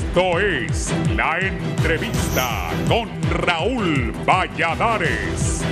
Esto es La Entrevista con Raúl Valladares.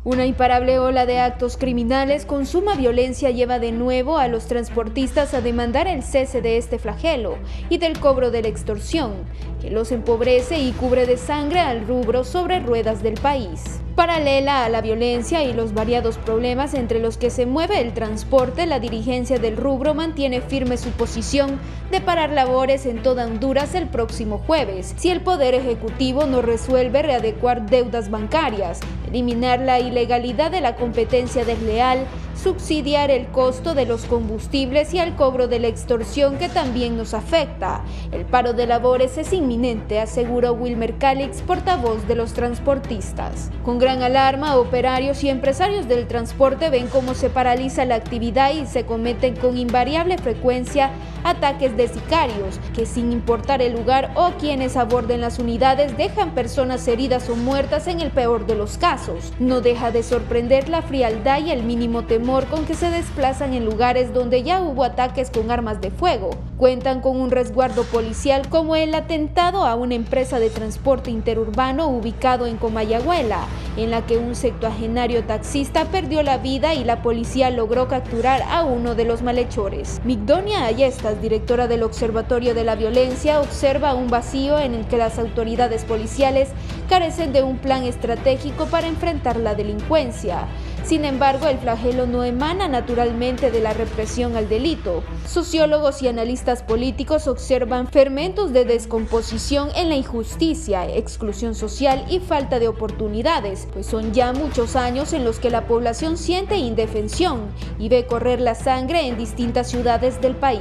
Una imparable ola de actos criminales con suma violencia lleva de nuevo a los transportistas a demandar el cese de este flagelo y del cobro de la extorsión, que los empobrece y cubre de sangre al rubro sobre ruedas del país. Paralela a la violencia y los variados problemas entre los que se mueve el transporte, la dirigencia del rubro mantiene firme su posición de parar labores en toda Honduras el próximo jueves, si el Poder Ejecutivo no resuelve readecuar deudas bancarias, eliminar la ilegalidad de la competencia desleal, subsidiar el costo de los combustibles y el cobro de la extorsión que también nos afecta. El paro de labores es inminente, aseguró Wilmer Calix, portavoz de los transportistas. Con gran alarma, operarios y empresarios del transporte ven cómo se paraliza la actividad y se cometen con invariable frecuencia ataques de sicarios, que sin importar el lugar o quienes aborden las unidades dejan personas heridas o muertas en el peor de los casos. No deja de sorprender la frialdad y el mínimo temor con que se desplazan en lugares donde ya hubo ataques con armas de fuego. Cuentan con un resguardo policial como el atentado a una empresa de transporte interurbano ubicado en Comayagüela, en la que un septuagenario taxista perdió la vida y la policía logró capturar a uno de los malhechores. Migdonia Ayestas, directora del Observatorio de la Violencia, observa un vacío en el que las autoridades policiales carecen de un plan estratégico para enfrentar la delincuencia. Sin embargo, el flagelo no emana naturalmente de la represión al delito. Sociólogos y analistas políticos observan fermentos de descomposición en la injusticia, exclusión social y falta de oportunidades, pues son ya muchos años en los que la población siente indefensión y ve correr la sangre en distintas ciudades del país.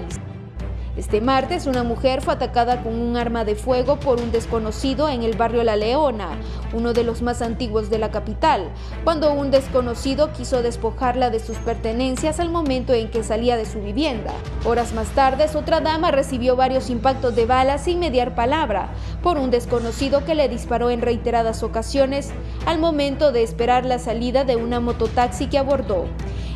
Este martes, una mujer fue atacada con un arma de fuego por un desconocido en el barrio La Leona, uno de los más antiguos de la capital, cuando un desconocido quiso despojarla de sus pertenencias al momento en que salía de su vivienda. Horas más tarde, otra dama recibió varios impactos de bala sin mediar palabra por un desconocido que le disparó en reiteradas ocasiones al momento de esperar la salida de una mototaxi que abordó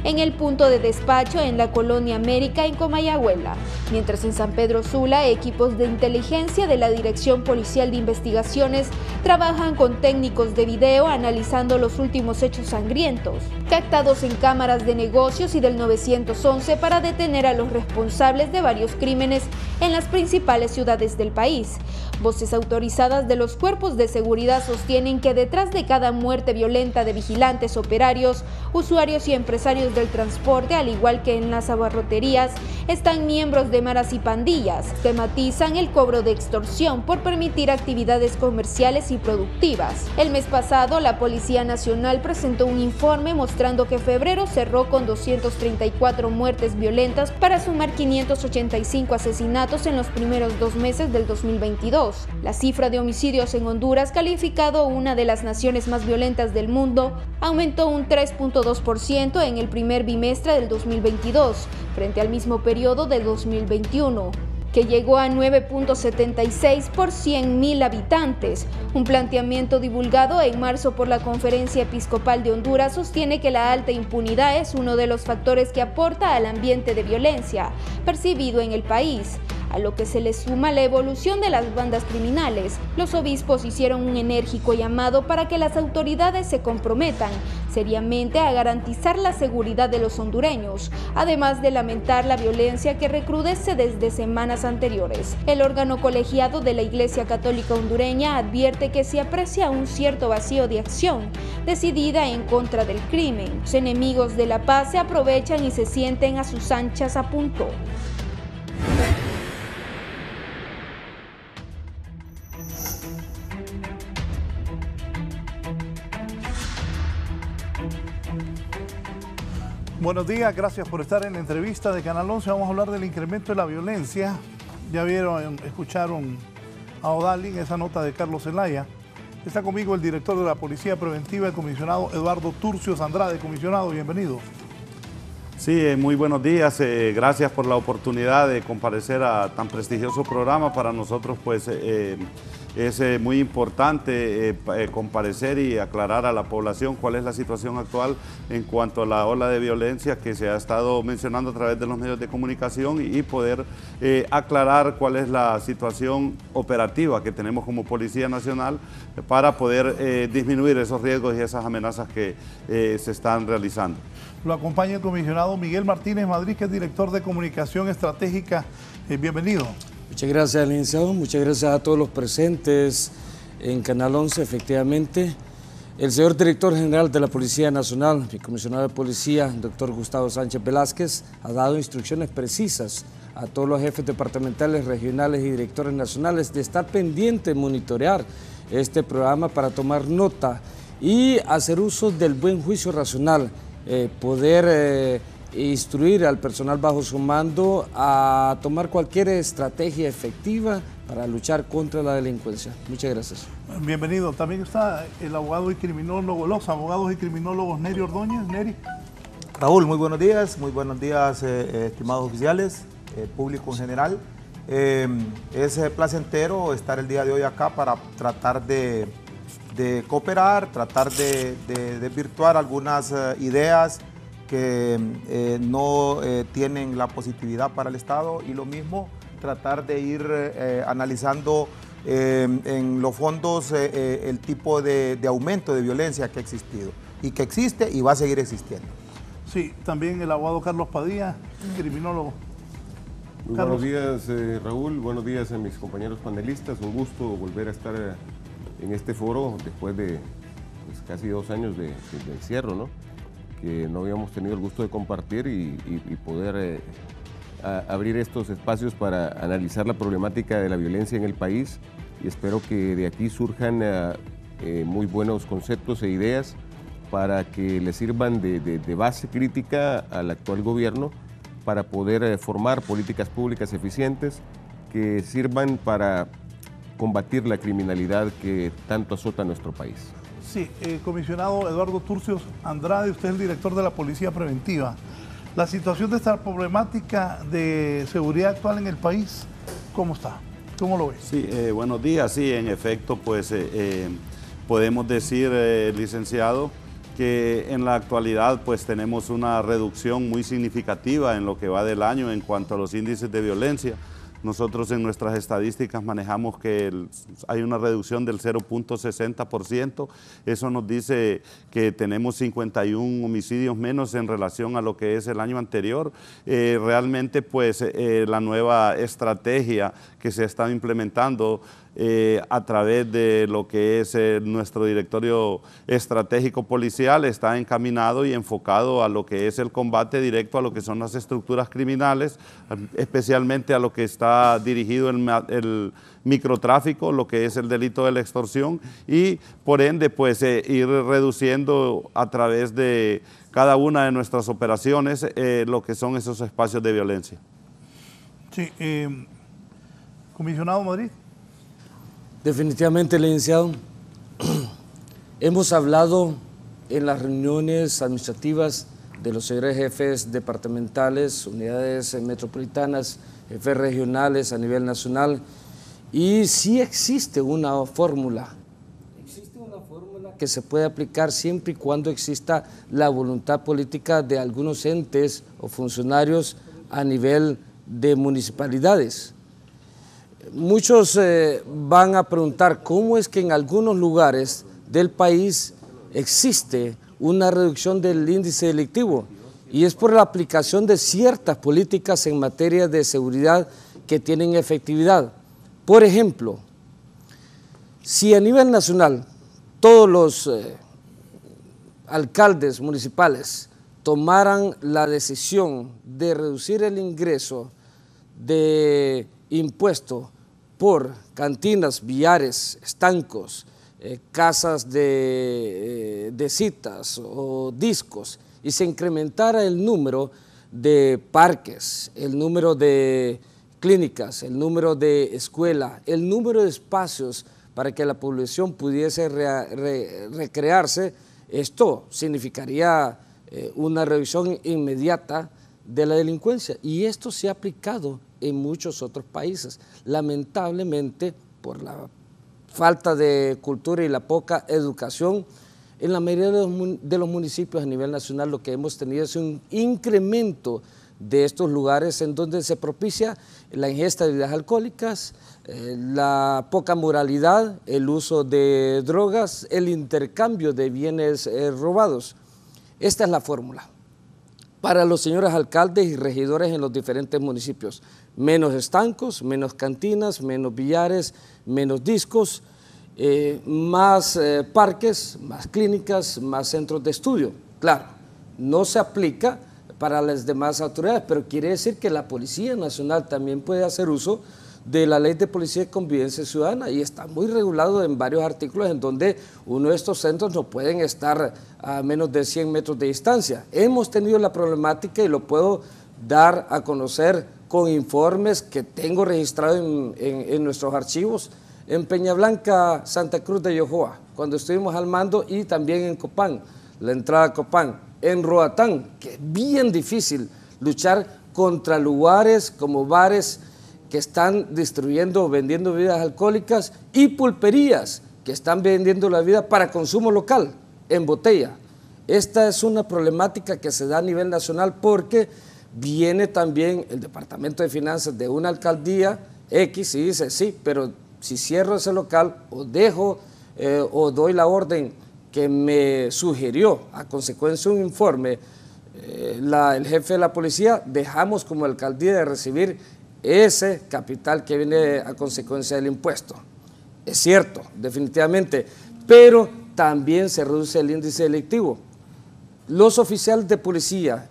en el punto de despacho en la colonia América en Comayagüela, mientras en San Pedro Sula equipos de inteligencia de la Dirección Policial de Investigaciones trabajan con técnicos de video analizando los últimos hechos sangrientos, captados en cámaras de negocios y del 911 para detener a los responsables de varios crímenes en las principales ciudades del país. Voces autorizadas de los cuerpos de seguridad sostienen que detrás de cada muerte violenta de vigilantes, operarios, usuarios y empresarios del transporte, al igual que en las abarroterías, están miembros de maras y pandillas. Tematizan el cobro de extorsión por permitir actividades comerciales y productivas. El mes pasado, la Policía Nacional presentó un informe mostrando que febrero cerró con 234 muertes violentas para sumar 585 asesinatos en los primeros 2 meses del 2022. La cifra de homicidios en Honduras, calificado una de las naciones más violentas del mundo, aumentó un 3.2% en el primer bimestre del 2022, frente al mismo periodo de 2021, que llegó a 9.76 por 100.000 habitantes. Un planteamiento divulgado en marzo por la Conferencia Episcopal de Honduras sostiene que la alta impunidad es uno de los factores que aporta al ambiente de violencia percibido en el país, a lo que se le suma la evolución de las bandas criminales. Los obispos hicieron un enérgico llamado para que las autoridades se comprometan seriamente a garantizar la seguridad de los hondureños, además de lamentar la violencia que recrudece desde semanas anteriores. El órgano colegiado de la Iglesia Católica hondureña advierte que se aprecia un cierto vacío de acción decidida en contra del crimen. Los enemigos de la paz se aprovechan y se sienten a sus anchas, apuntó. Buenos días, gracias por estar en la entrevista de Canal 11. Vamos a hablar del incremento de la violencia. Ya escucharon a Odalín, esa nota de Carlos Zelaya. Está conmigo el director de la Policía Preventiva, el comisionado Eduardo Turcios Andrade. Comisionado, bienvenido. Sí, muy buenos días. Gracias por la oportunidad de comparecer a tan prestigioso programa. Para nosotros, pues, es muy importante comparecer y aclarar a la población cuál es la situación actual en cuanto a la ola de violencia que se ha estado mencionando a través de los medios de comunicación y poder aclarar cuál es la situación operativa que tenemos como Policía Nacional para poder disminuir esos riesgos y esas amenazas que se están realizando. Lo acompaña el comisionado Miguel Martínez Madrid, que es director de Comunicación Estratégica. Bienvenido. Muchas gracias, licenciado. Muchas gracias a todos los presentes en Canal 11, efectivamente. El señor director general de la Policía Nacional, mi comisionado de policía, el doctor Gustavo Sánchez Velázquez, ha dado instrucciones precisas a todos los jefes departamentales, regionales y directores nacionales de estar pendientes, monitorear este programa para tomar nota y hacer uso del buen juicio racional, poder instruir al personal bajo su mando a tomar cualquier estrategia efectiva para luchar contra la delincuencia. Muchas gracias. Bienvenido. También está el abogado y criminólogo, los abogados y criminólogos Neri Ordóñez. Neri. Raúl, muy buenos días, estimados oficiales, público en general. Es placentero estar el día de hoy acá para tratar de cooperar, tratar de desvirtuar algunas ideas que no tienen la positividad para el Estado, y lo mismo tratar de ir analizando en los fondos el tipo de aumento de violencia que ha existido y que existe y va a seguir existiendo. Sí, también el abogado Carlos Padilla, criminólogo. Muy buenos días, Raúl, buenos días a mis compañeros panelistas, un gusto volver a estar en este foro después de pues, casi 2 años de encierro, ¿no? Que no habíamos tenido el gusto de compartir y poder abrir estos espacios para analizar la problemática de la violencia en el país, y espero que de aquí surjan muy buenos conceptos e ideas para que le sirvan de base crítica al actual gobierno para poder formar políticas públicas eficientes que sirvan para combatir la criminalidad que tanto azota a nuestro país. Sí, comisionado Eduardo Turcios Andrade, usted es el director de la Policía Preventiva. La situación de esta problemática de seguridad actual en el país, ¿cómo está? ¿Cómo lo ves? Sí, buenos días. Sí, en efecto, pues podemos decir, licenciado, que en la actualidad pues tenemos una reducción muy significativa en lo que va del año en cuanto a los índices de violencia. Nosotros en nuestras estadísticas manejamos que hay una reducción del 0.60%. Eso nos dice que tenemos 51 homicidios menos en relación a lo que es el año anterior. Realmente pues la nueva estrategia que se está implementando a través de lo que es nuestro directorio estratégico policial está encaminado y enfocado a lo que es el combate directo a lo que son las estructuras criminales, especialmente a lo que está dirigido el microtráfico, lo que es el delito de la extorsión, y por ende pues ir reduciendo a través de cada una de nuestras operaciones lo que son esos espacios de violencia. Sí, comisionado Madrid. Definitivamente, licenciado, hemos hablado en las reuniones administrativas de los señores jefes departamentales, unidades metropolitanas, jefes regionales a nivel nacional, y sí existe una fórmula. Existe una fórmula que se puede aplicar siempre y cuando exista la voluntad política de algunos entes o funcionarios a nivel de municipalidades. Muchos van a preguntar cómo es que en algunos lugares del país existe una reducción del índice delictivo, y es por la aplicación de ciertas políticas en materia de seguridad que tienen efectividad. Por ejemplo, si a nivel nacional todos los alcaldes municipales tomaran la decisión de reducir el ingreso de impuesto por cantinas, billares, estancos, casas de citas o discos, y se incrementara el número de parques, el número de clínicas, el número de escuelas, el número de espacios para que la población pudiese recrearse, esto significaría una reducción inmediata de la delincuencia, y esto se ha aplicado en muchos otros países. Lamentablemente, por la falta de cultura y la poca educación, en la mayoría de los municipios a nivel nacional lo que hemos tenido es un incremento de estos lugares en donde se propicia la ingesta de bebidas alcohólicas, la poca moralidad, el uso de drogas, el intercambio de bienes robados. Esta es la fórmula para los señores alcaldes y regidores en los diferentes municipios: menos estancos, menos cantinas, menos billares, menos discos, más parques, más clínicas, más centros de estudio. Claro, no se aplica para las demás autoridades, pero quiere decir que la Policía Nacional también puede hacer uso de la Ley de Policía y Convivencia Ciudadana, y está muy regulado en varios artículos en donde uno de estos centros no pueden estar a menos de 100 metros de distancia. Hemos tenido la problemática, y lo puedo dar a conocer con informes que tengo registrados en nuestros archivos, en Peñablanca, Santa Cruz de Yojoa, cuando estuvimos al mando, y también en Copán, la entrada a Copán, en Roatán, que es bien difícil luchar contra lugares como bares que están distribuyendo o vendiendo bebidas alcohólicas, y pulperías que están vendiendo la bebida para consumo local, en botella. Esta es una problemática que se da a nivel nacional, porque viene también el Departamento de Finanzas de una alcaldía X y dice: sí, pero si cierro ese local o dejo o doy la orden que me sugirió a consecuencia de un informe el jefe de la policía, dejamos como alcaldía de recibir ese capital que viene a consecuencia del impuesto. Es cierto, definitivamente, pero también se reduce el índice delictivo. Los oficiales de policía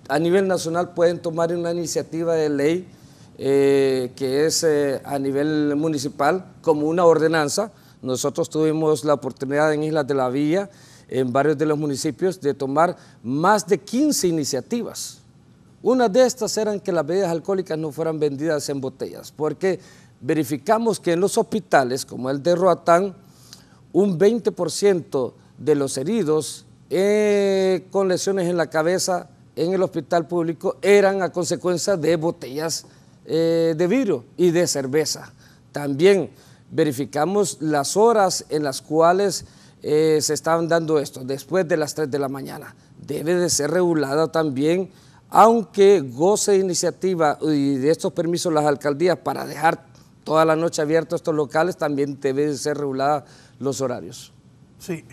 a nivel nacional pueden tomar una iniciativa de ley que es a nivel municipal, como una ordenanza. Nosotros tuvimos la oportunidad en Islas de la Villa, en varios de los municipios, de tomar más de 15 iniciativas. Una de estas eran que las bebidas alcohólicas no fueran vendidas en botellas, porque verificamos que en los hospitales, como el de Roatán, un 20% de los heridos con lesiones en la cabeza en el hospital público eran a consecuencia de botellas de vidrio y de cerveza. También verificamos las horas en las cuales se estaban dando esto, después de las 3 de la mañana. Debe de ser regulada también, aunque goce de iniciativa y de estos permisos las alcaldías para dejar toda la noche abiertos estos locales, también debe de ser regulada los horarios. Sí.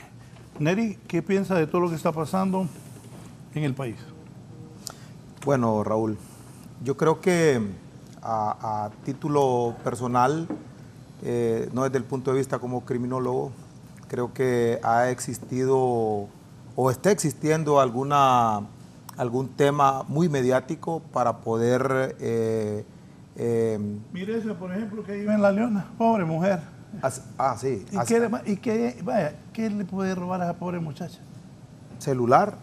Neri, ¿qué piensa de todo lo que está pasando en el país? Bueno, Raúl, yo creo que a título personal, no desde el punto de vista como criminólogo, creo que ha existido o está existiendo algún tema muy mediático para poder... Mire ese, por ejemplo, que vive en La Leona, pobre mujer. Sí. ¿Qué le puede robar a esa pobre muchacha? Celular.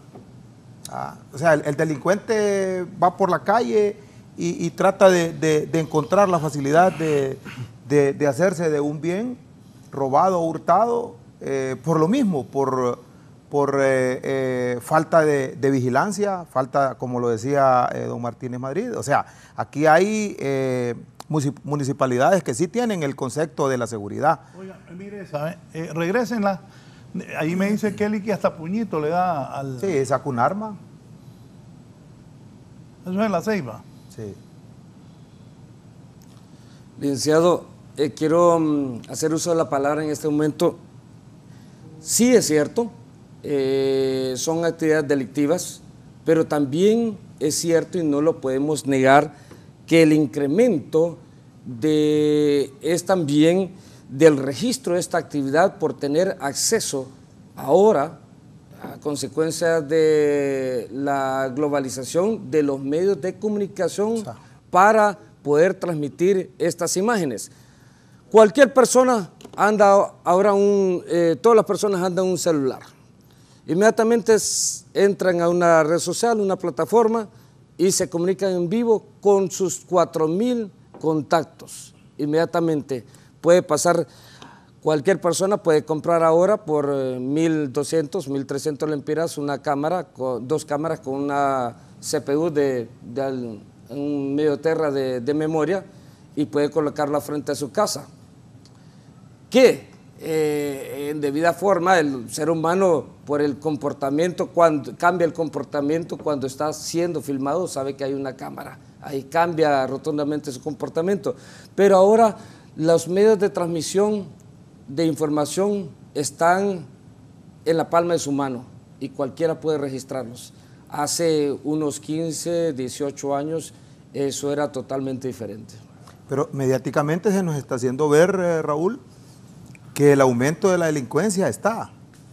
O sea, el delincuente va por la calle y trata de encontrar la facilidad de hacerse de un bien robado o hurtado por lo mismo, por falta de vigilancia, falta, como lo decía don Martínez Madrid. O sea, aquí hay municipalidades que sí tienen el concepto de la seguridad. Oiga, mire esa, regrésenla. Ahí me dice Kelly que hasta puñito le da al... Sí, saca un arma. Eso es en La Ceiba. Sí. Licenciado, quiero hacer uso de la palabra en este momento. Sí es cierto, son actividades delictivas, pero también es cierto, y no lo podemos negar, que el incremento es también del registro de esta actividad por tener acceso ahora, a consecuencia de la globalización de los medios de comunicación, para poder transmitir estas imágenes. Cualquier persona anda ahora todas las personas andan un celular. Inmediatamente entran a una red social, una plataforma, y se comunican en vivo con sus 4.000 contactos. Inmediatamente puede pasar Cualquier persona puede comprar ahora por 1.200, 1.300 lempiras una cámara, dos cámaras con una CPU de un medio terra de memoria y puede colocarla frente a su casa. Que en debida forma el ser humano por el comportamiento, cuando cambia el comportamiento cuando está siendo filmado, sabe que hay una cámara, ahí cambia rotundamente su comportamiento. Pero ahora los medios de transmisión de información están en la palma de su mano y cualquiera puede registrarlos. Hace unos 15, 18 años eso era totalmente diferente. Pero mediáticamente se nos está haciendo ver, Raúl, que el aumento de la delincuencia está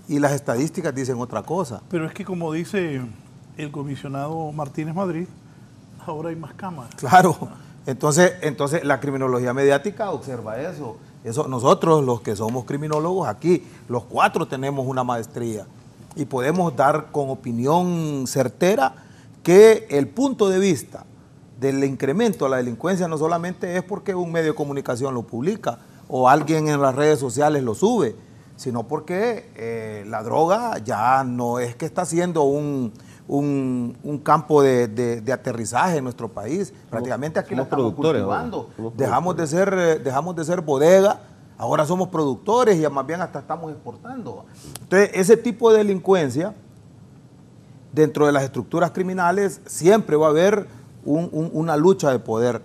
y las estadísticas dicen otra cosa. Pero es que como dice el comisionado Martínez Madrid, ahora hay más cámaras. Claro, entonces la criminología mediática observa eso. Nosotros los que somos criminólogos aquí, los 4 tenemos una maestría y podemos dar con opinión certera que el punto de vista del incremento a la delincuencia no solamente es porque un medio de comunicación lo publica o alguien en las redes sociales lo sube, sino porque la droga ya no es que está siendo un campo de aterrizaje en nuestro país. Prácticamente aquí la estamos cultivando. Dejamos de ser bodega, ahora somos productores y más bien hasta estamos exportando. Entonces, ese tipo de delincuencia, dentro de las estructuras criminales, siempre va a haber una lucha de poder.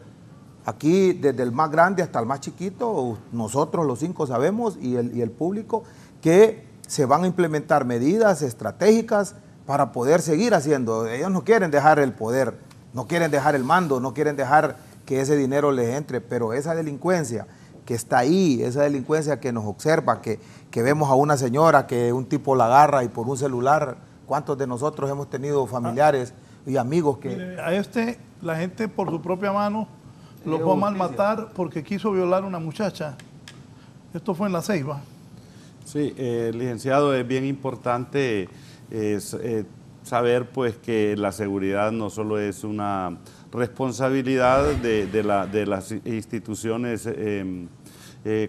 Aquí, desde el más grande hasta el más chiquito, nosotros los 5 sabemos y el público que se van a implementar medidas estratégicas para poder seguir haciendo. Ellos no quieren dejar el poder, no quieren dejar el mando, no quieren dejar que ese dinero les entre, pero esa delincuencia que está ahí, esa delincuencia que nos observa, que vemos a una señora que un tipo la agarra y por un celular, ¿cuántos de nosotros hemos tenido familiares y amigos que... Mire, a la gente por su propia mano lo fue a malmatar porque quiso violar a una muchacha. Esto fue en La Ceiba. Sí, licenciado, es bien importante saber pues que la seguridad no solo es una responsabilidad de las instituciones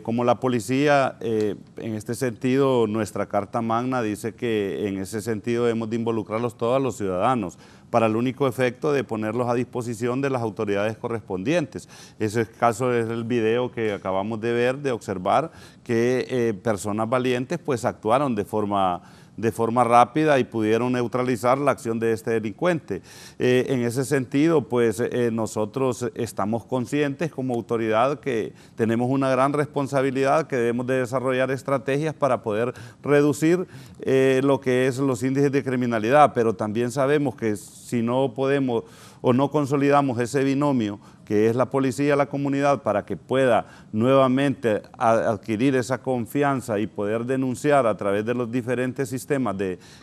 como la policía. En este sentido, nuestra Carta Magna dice que en ese sentido debemos de involucrarlos todos los ciudadanos para el único efecto de ponerlos a disposición de las autoridades correspondientes. Ese caso es el video que acabamos de ver, de observar que personas valientes pues actuaron de forma rápida y pudieron neutralizar la acción de este delincuente. En ese sentido, pues nosotros estamos conscientes como autoridad que tenemos una gran responsabilidad, que debemos de desarrollar estrategias para poder reducir lo que es los índices de criminalidad, pero también sabemos que si no podemos o no consolidamos ese binomio que es la policía, la comunidad, para que pueda nuevamente adquirir esa confianza y poder denunciar a través de los diferentes sistemas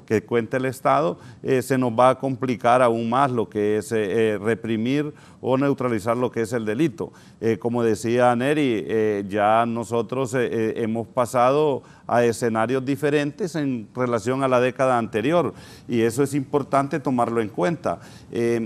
que cuenta el Estado, se nos va a complicar aún más lo que es reprimir o neutralizar lo que es el delito. Como decía Neri, ya nosotros hemos pasado a escenarios diferentes en relación a la década anterior y eso es importante tomarlo en cuenta.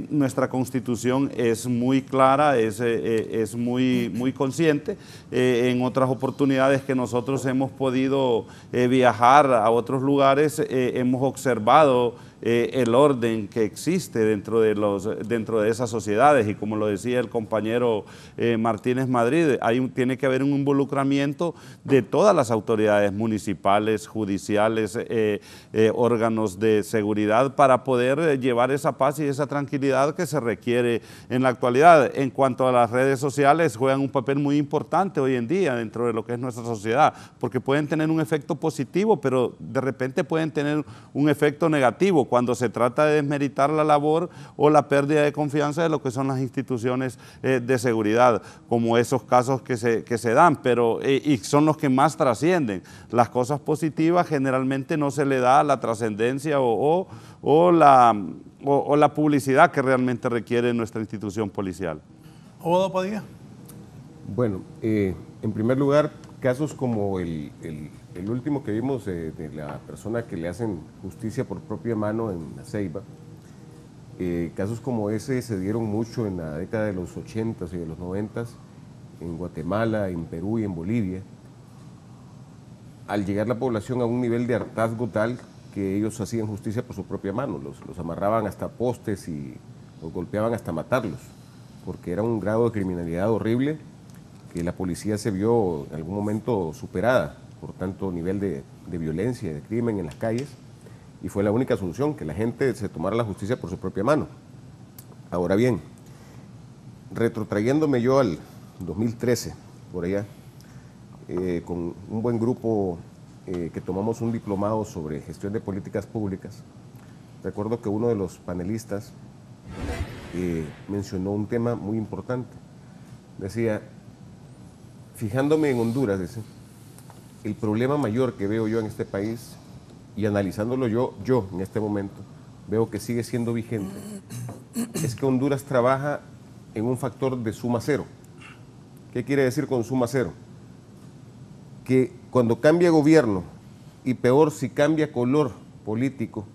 Nuestra Constitución es muy clara, es muy consciente. En otras oportunidades que nosotros hemos podido viajar a otros lugares, hemos observado el orden que existe dentro de esas sociedades y como lo decía el compañero Martínez Madrid, tiene que haber un involucramiento de todas las autoridades municipales, judiciales, órganos de seguridad para poder llevar esa paz y esa tranquilidad que se requiere en la actualidad. En cuanto a las redes sociales, juegan un papel muy importante hoy en día dentro de lo que es nuestra sociedad, porque pueden tener un efecto positivo, pero de repente pueden tener un efecto negativo cuando se trata de desmeritar la labor o la pérdida de confianza de lo que son las instituciones de seguridad, como esos casos que se dan, pero y son los que más trascienden. Las cosas positivas generalmente no se le da la trascendencia o la publicidad que realmente requiere nuestra institución policial. Abogado Padilla. Bueno, en primer lugar, casos como el último que vimos de la persona que le hacen justicia por propia mano en La Ceiba, casos como ese se dieron mucho en la década de los 80s y de los 90s, en Guatemala, en Perú y en Bolivia. al llegar la población a un nivel de hartazgo tal que ellos hacían justicia por su propia mano, los amarraban hasta postes y los golpeaban hasta matarlos, porque era un grado de criminalidad horrible que la policía se vio en algún momento superada por tanto nivel de violencia y de crimen en las calles, y fue la única solución, que la gente se tomara la justicia por su propia mano. Ahora bien, retrotrayéndome yo al 2013, por allá, con un buen grupo que tomamos un diplomado sobre gestión de políticas públicas, recuerdo que uno de los panelistas mencionó un tema muy importante. Decía, fijándome en Honduras, dice, el problema mayor que veo yo en este país, y analizándolo yo en este momento, veo que sigue siendo vigente, es que Honduras trabaja en un factor de suma cero. ¿Qué quiere decir con suma cero? Que cuando cambia gobierno, y peor si cambia color político,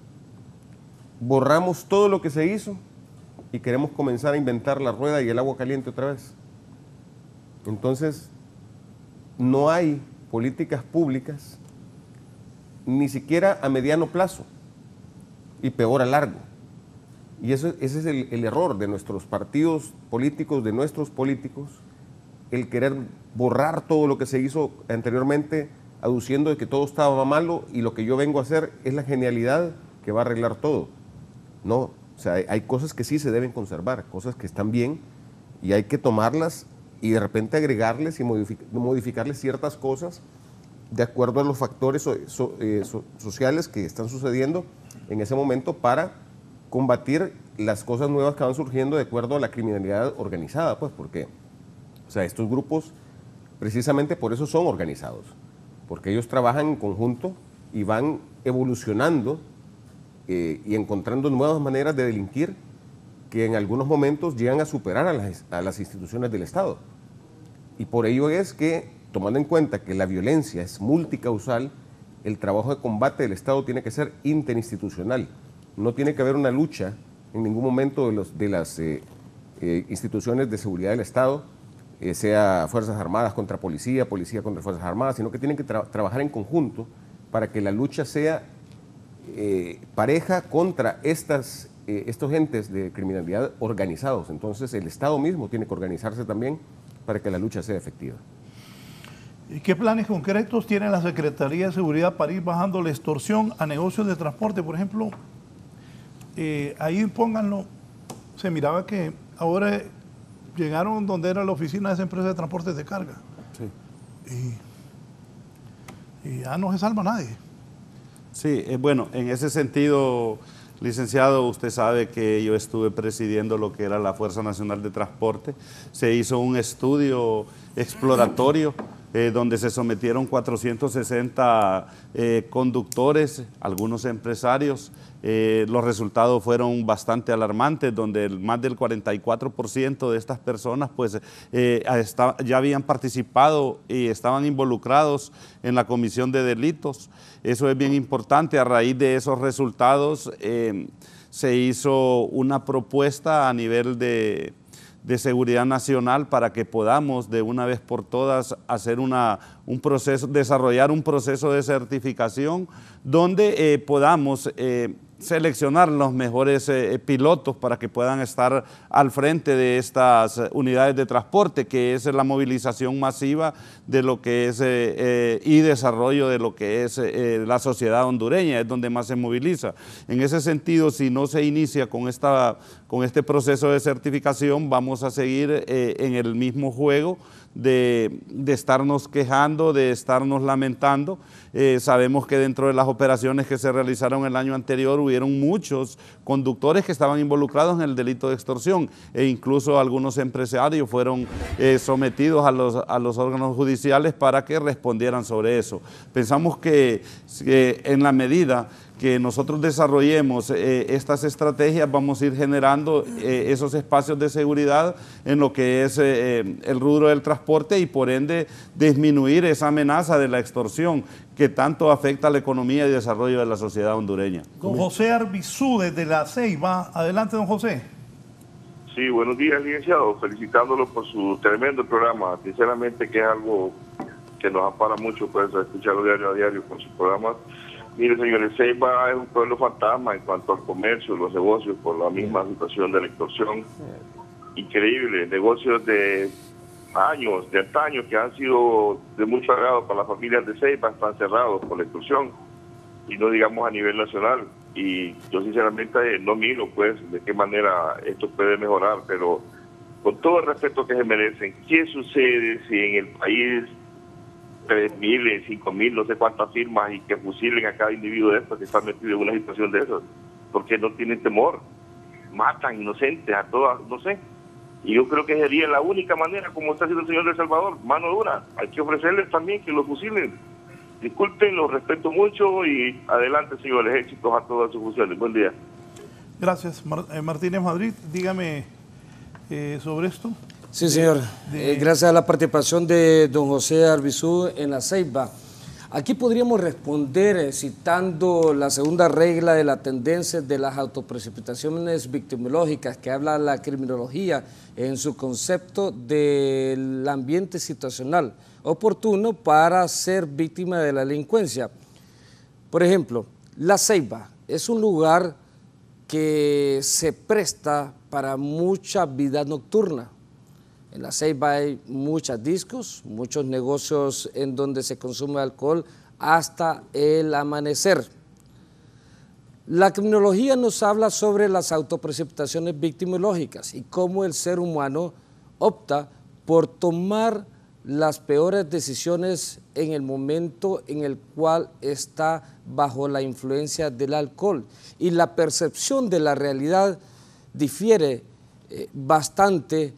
borramos todo lo que se hizo y queremos comenzar a inventar la rueda y el agua caliente otra vez. Entonces, no hay políticas públicas ni siquiera a mediano plazo y peor a largo. Y ese es el error de nuestros partidos políticos, de nuestros políticos, el querer borrar todo lo que se hizo anteriormente, aduciendo de que todo estaba malo y lo que yo vengo a hacer es la genialidad que va a arreglar todo. No, o sea, hay cosas que sí se deben conservar, cosas que están bien y hay que tomarlas y de repente agregarles y modificarles ciertas cosas de acuerdo a los factores sociales que están sucediendo en ese momento para combatir las cosas nuevas que van surgiendo de acuerdo a la criminalidad organizada, pues, porque, o sea, estos grupos precisamente por eso son organizados, porque ellos trabajan en conjunto y van evolucionando y encontrando nuevas maneras de delinquir que en algunos momentos llegan a superar a las instituciones del Estado. Y por ello es que, tomando en cuenta que la violencia es multicausal, el trabajo de combate del Estado tiene que ser interinstitucional. No tiene que haber una lucha en ningún momento de las instituciones de seguridad del Estado, sea Fuerzas Armadas contra Policía, Policía contra Fuerzas Armadas, sino que tienen que trabajar en conjunto para que la lucha sea pareja contra estos entes de criminalidad organizados. Entonces el Estado mismo tiene que organizarse también para que la lucha sea efectiva. ¿Y qué planes concretos tiene la Secretaría de Seguridad para ir bajando la extorsión a negocios de transporte? Por ejemplo, ahí pónganlo, se miraba que ahora llegaron donde era la oficina de esa empresa de transportes de carga. Sí. Y ya no se salva nadie. Sí, bueno, en ese sentido, licenciado, usted sabe que yo estuve presidiendo lo que era la Fuerza Nacional de Transporte. Se hizo un estudio exploratorio donde se sometieron 460 conductores, algunos empresarios. Los resultados fueron bastante alarmantes, donde más del 44% de estas personas pues, ya habían participado y estaban involucrados en la comisión de delitos. Eso es bien importante. A raíz de esos resultados se hizo una propuesta a nivel de seguridad nacional para que podamos de una vez por todas hacer desarrollar un proceso de certificación donde podamos seleccionar los mejores pilotos para que puedan estar al frente de estas unidades de transporte, que es la movilización masiva de lo que es y desarrollo de lo que es la sociedad hondureña, es donde más se moviliza. En ese sentido, si no se inicia con este proceso de certificación, vamos a seguir en el mismo juego de estarnos quejando, de estarnos lamentando. Sabemos que dentro de las operaciones que se realizaron el año anterior hubieron muchos conductores que estaban involucrados en el delito de extorsión e incluso algunos empresarios fueron sometidos a los órganos judiciales para que respondieran sobre eso. Pensamos que en la medida que nosotros desarrollemos estas estrategias, vamos a ir generando esos espacios de seguridad en lo que es el rubro del transporte y por ende disminuir esa amenaza de la extorsión que tanto afecta a la economía y desarrollo de la sociedad hondureña. Don José Arbizú, desde La Ceiba. Adelante, don José. Sí, buenos días, licenciado. Felicitándolo por su tremendo programa. Sinceramente que es algo que nos ampara mucho pues a escucharlo diario a diario con sus programas. Mire, señores, Ceiba es un pueblo fantasma en cuanto al comercio, los negocios, por la misma situación de la extorsión. Increíble, negocios de años, de antaños, que han sido de mucho agrado para las familias de Ceiba, están cerrados por la extorsión, y no digamos a nivel nacional. Y yo sinceramente no miro pues de qué manera esto puede mejorar, pero con todo el respeto que se merecen, ¿qué sucede si en el país 3.000, 5.000, no sé cuántas firmas y que fusilen a cada individuo de estos que está metido en una situación de esas? Porque no tienen temor, matan inocentes a todas, no sé. Y yo creo que sería la única manera, como está haciendo el señor de El Salvador, mano dura. Hay que ofrecerles también que lo fusilen. Disculpen, los respeto mucho y adelante, señores, éxitos a todas sus funciones. Buen día. Gracias. Martínez Madrid, dígame sobre esto. Sí, señor. Gracias a la participación de don José Arbizu en la Ceiba. Aquí podríamos responder citando la segunda regla de la tendencia de las autoprecipitaciones victimológicas que habla la criminología en su concepto del ambiente situacional oportuno para ser víctima de la delincuencia. Por ejemplo, la Ceiba es un lugar que se presta para mucha vida nocturna. En la Ceiba hay muchos discos, muchos negocios en donde se consume alcohol hasta el amanecer. La criminología nos habla sobre las autoprecipitaciones victimológicas y cómo el ser humano opta por tomar las peores decisiones en el momento en el cual está bajo la influencia del alcohol. Y la percepción de la realidad difiere bastante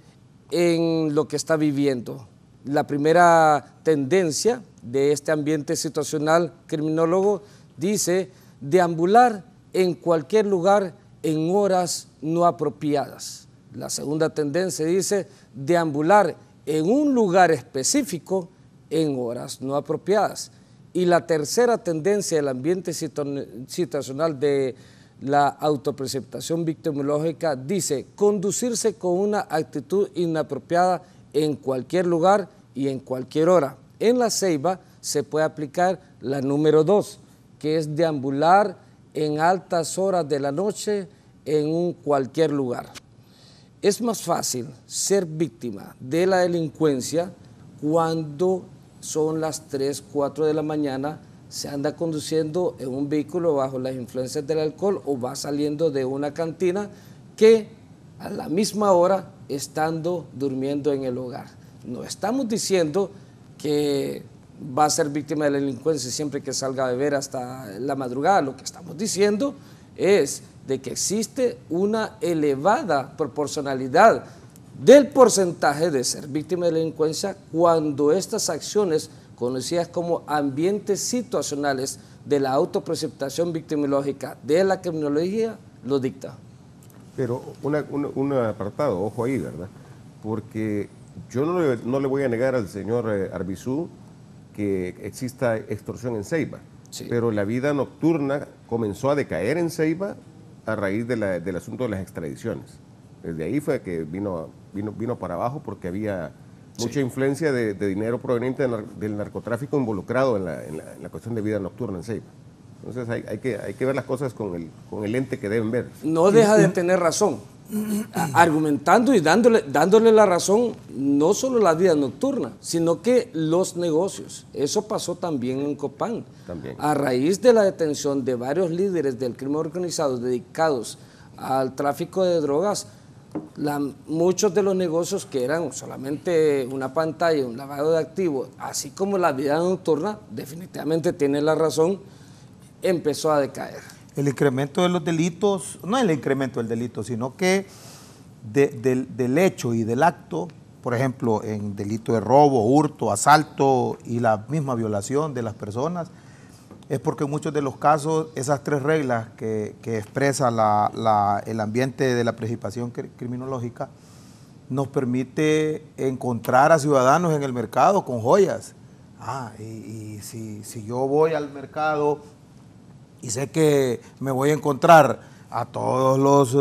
en lo que está viviendo. La primera tendencia de este ambiente situacional criminólogo dice deambular en cualquier lugar en horas no apropiadas. La segunda tendencia dice deambular en un lugar específico en horas no apropiadas. Y la tercera tendencia del ambiente situacional de la autoprecipitación victimológica dice conducirse con una actitud inapropiada en cualquier lugar y en cualquier hora. En la Ceiba se puede aplicar la número 2, que es deambular en altas horas de la noche en cualquier lugar. Es más fácil ser víctima de la delincuencia cuando son las 3, 4 de la mañana, se anda conduciendo en un vehículo bajo las influencias del alcohol o va saliendo de una cantina que a la misma hora estando durmiendo en el hogar. No estamos diciendo que va a ser víctima de la delincuencia siempre que salga a beber hasta la madrugada. Lo que estamos diciendo es de que existe una elevada proporcionalidad del porcentaje de ser víctima de la delincuencia cuando estas acciones conocidas como ambientes situacionales de la autoprecipitación victimológica de la criminología lo dicta. Pero un apartado, ojo ahí, ¿verdad? Porque yo no le voy a negar al señor Arbizu que exista extorsión en Ceiba, sí, pero la vida nocturna comenzó a decaer en Ceiba a raíz del asunto de las extradiciones. Desde ahí fue que vino para abajo porque había mucha influencia de dinero proveniente del narcotráfico involucrado en la cuestión de vida nocturna en Ceiba. Entonces hay que ver las cosas con el lente que deben ver. No deja de tener razón, argumentando y dándole la razón no solo la vida nocturna, sino que los negocios. Eso pasó también en Copán. También. A raíz de la detención de varios líderes del crimen organizado dedicados al tráfico de drogas, muchos de los negocios que eran solamente una pantalla, un lavado de activos, así como la vida nocturna, definitivamente tiene la razón, empezó a decaer. El incremento de los delitos, no el incremento del delito, sino que del hecho y del acto, por ejemplo, en delito de robo, hurto, asalto y la misma violación de las personas, es porque en muchos de los casos esas 3 reglas que expresa el ambiente de la precipitación criminológica nos permite encontrar a ciudadanos en el mercado con joyas. Y si yo voy al mercado y sé que me voy a encontrar a todos los,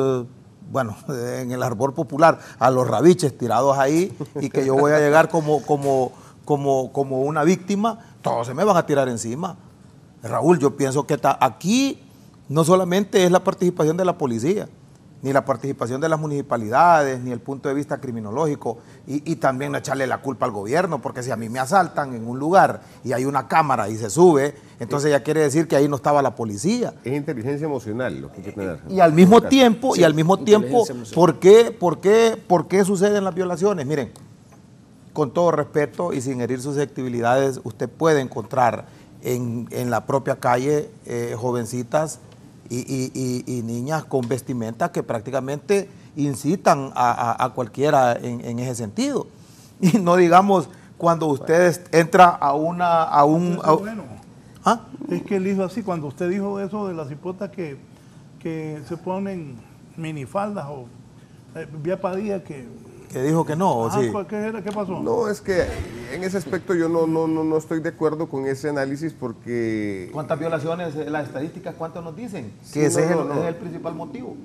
en el arbor popular, a los rabiches tirados ahí y que yo voy a llegar como como una víctima, todos se me van a tirar encima. Raúl, yo pienso que aquí no solamente es la participación de la policía, ni la participación de las municipalidades, ni el punto de vista criminológico, y también no echarle la culpa al gobierno, porque si a mí me asaltan en un lugar y hay una cámara y se sube, entonces ya quiere decir que ahí no estaba la policía. Es inteligencia emocional lo que hay que tener. Y al mismo tiempo, ¿por qué suceden las violaciones? Miren, con todo respeto y sin herir susceptibilidades, usted puede encontrar en la propia calle jovencitas y niñas con vestimentas que prácticamente incitan a cualquiera en ese sentido. Y no digamos cuando usted entra a un... ¿Ah? Es que él hizo así, cuando usted dijo eso de las hipotas que se ponen minifaldas o Vía Padilla que dijo que no, sí. ¿Qué pasó? No, es que en ese aspecto yo no estoy de acuerdo con ese análisis porque... ¿Cuántas violaciones, las estadísticas, cuánto nos dicen? Sí, que ese es el principal motivo.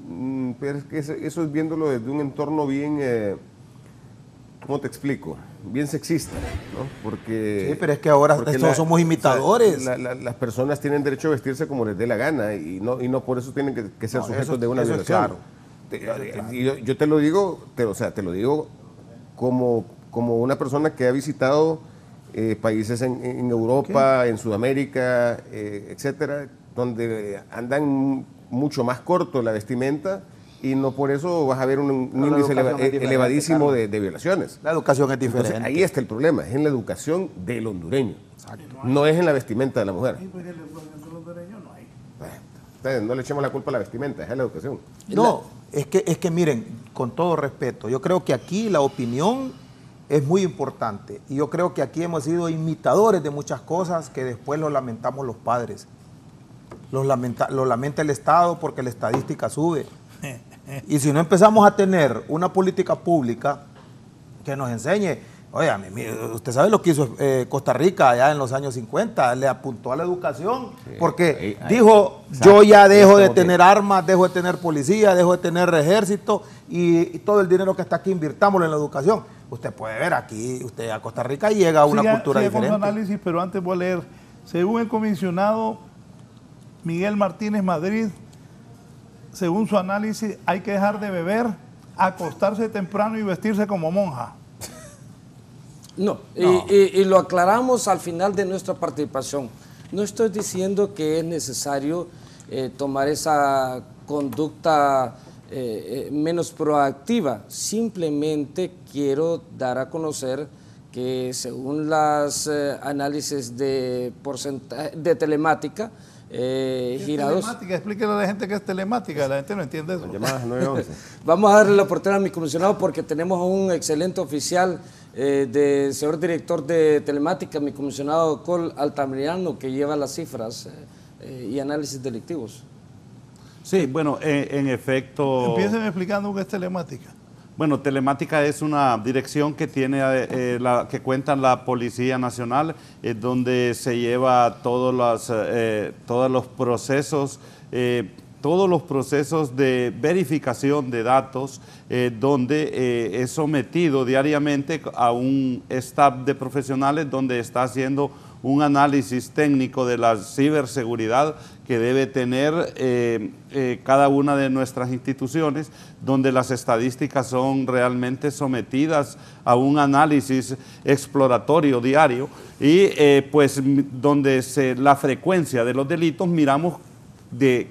Pero es que eso es viéndolo desde un entorno bien, ¿cómo te explico? Bien sexista, ¿no? Porque... Sí, pero es que ahora somos imitadores. O sea, las personas tienen derecho a vestirse como les dé la gana y no por eso tienen que ser sujetos de una violación. Claro. Yo te lo digo, te lo digo como una persona que ha visitado países en Europa, en Sudamérica, etcétera, donde andan mucho más corto la vestimenta y no por eso vas a ver un índice elevadísimo de violaciones. La educación es diferente. Entonces, ahí está el problema, es en la educación del hondureño, no es en la vestimenta de la mujer. No le echemos la culpa a la vestimenta, es a la educación. No, es que miren, con todo respeto, yo creo que aquí la opinión es muy importante y yo creo que aquí hemos sido imitadores de muchas cosas que después lo lamentamos los padres. Lo lamenta el Estado porque la estadística sube. Y si no empezamos a tener una política pública que nos enseñe, oye, usted sabe lo que hizo Costa Rica allá en los años 50, le apuntó a la educación, porque dijo, yo ya dejo de tener armas, dejo de tener policía, dejo de tener ejército y todo el dinero que está aquí invirtámoslo en la educación. Usted puede ver aquí, usted a Costa Rica llega a una cultura diferente. Con su análisis, pero antes voy a leer, según el comisionado Miguel Martínez Madrid, según su análisis, hay que dejar de beber, acostarse temprano y vestirse como monja. No. Y lo aclaramos al final de nuestra participación. No estoy diciendo que es necesario tomar esa conducta menos proactiva. Simplemente quiero dar a conocer que según las análisis de telemática, girados. Telemática, explíquele a la gente qué es telemática, la gente no entiende eso. Vamos a darle la oportunidad a mi comisionado porque tenemos a un excelente oficial señor director de telemática, mi comisionado Col Altamirano, que lleva las cifras y análisis delictivos. Sí, bueno, en efecto... Empiecen explicando qué es telemática. Bueno, telemática es una dirección que tiene que cuenta la Policía Nacional, donde se lleva todos los procesos de verificación de datos, donde es sometido diariamente a un staff de profesionales donde está haciendo un análisis técnico de la ciberseguridad que debe tener cada una de nuestras instituciones, donde las estadísticas son realmente sometidas a un análisis exploratorio diario y pues donde la frecuencia de los delitos miramos de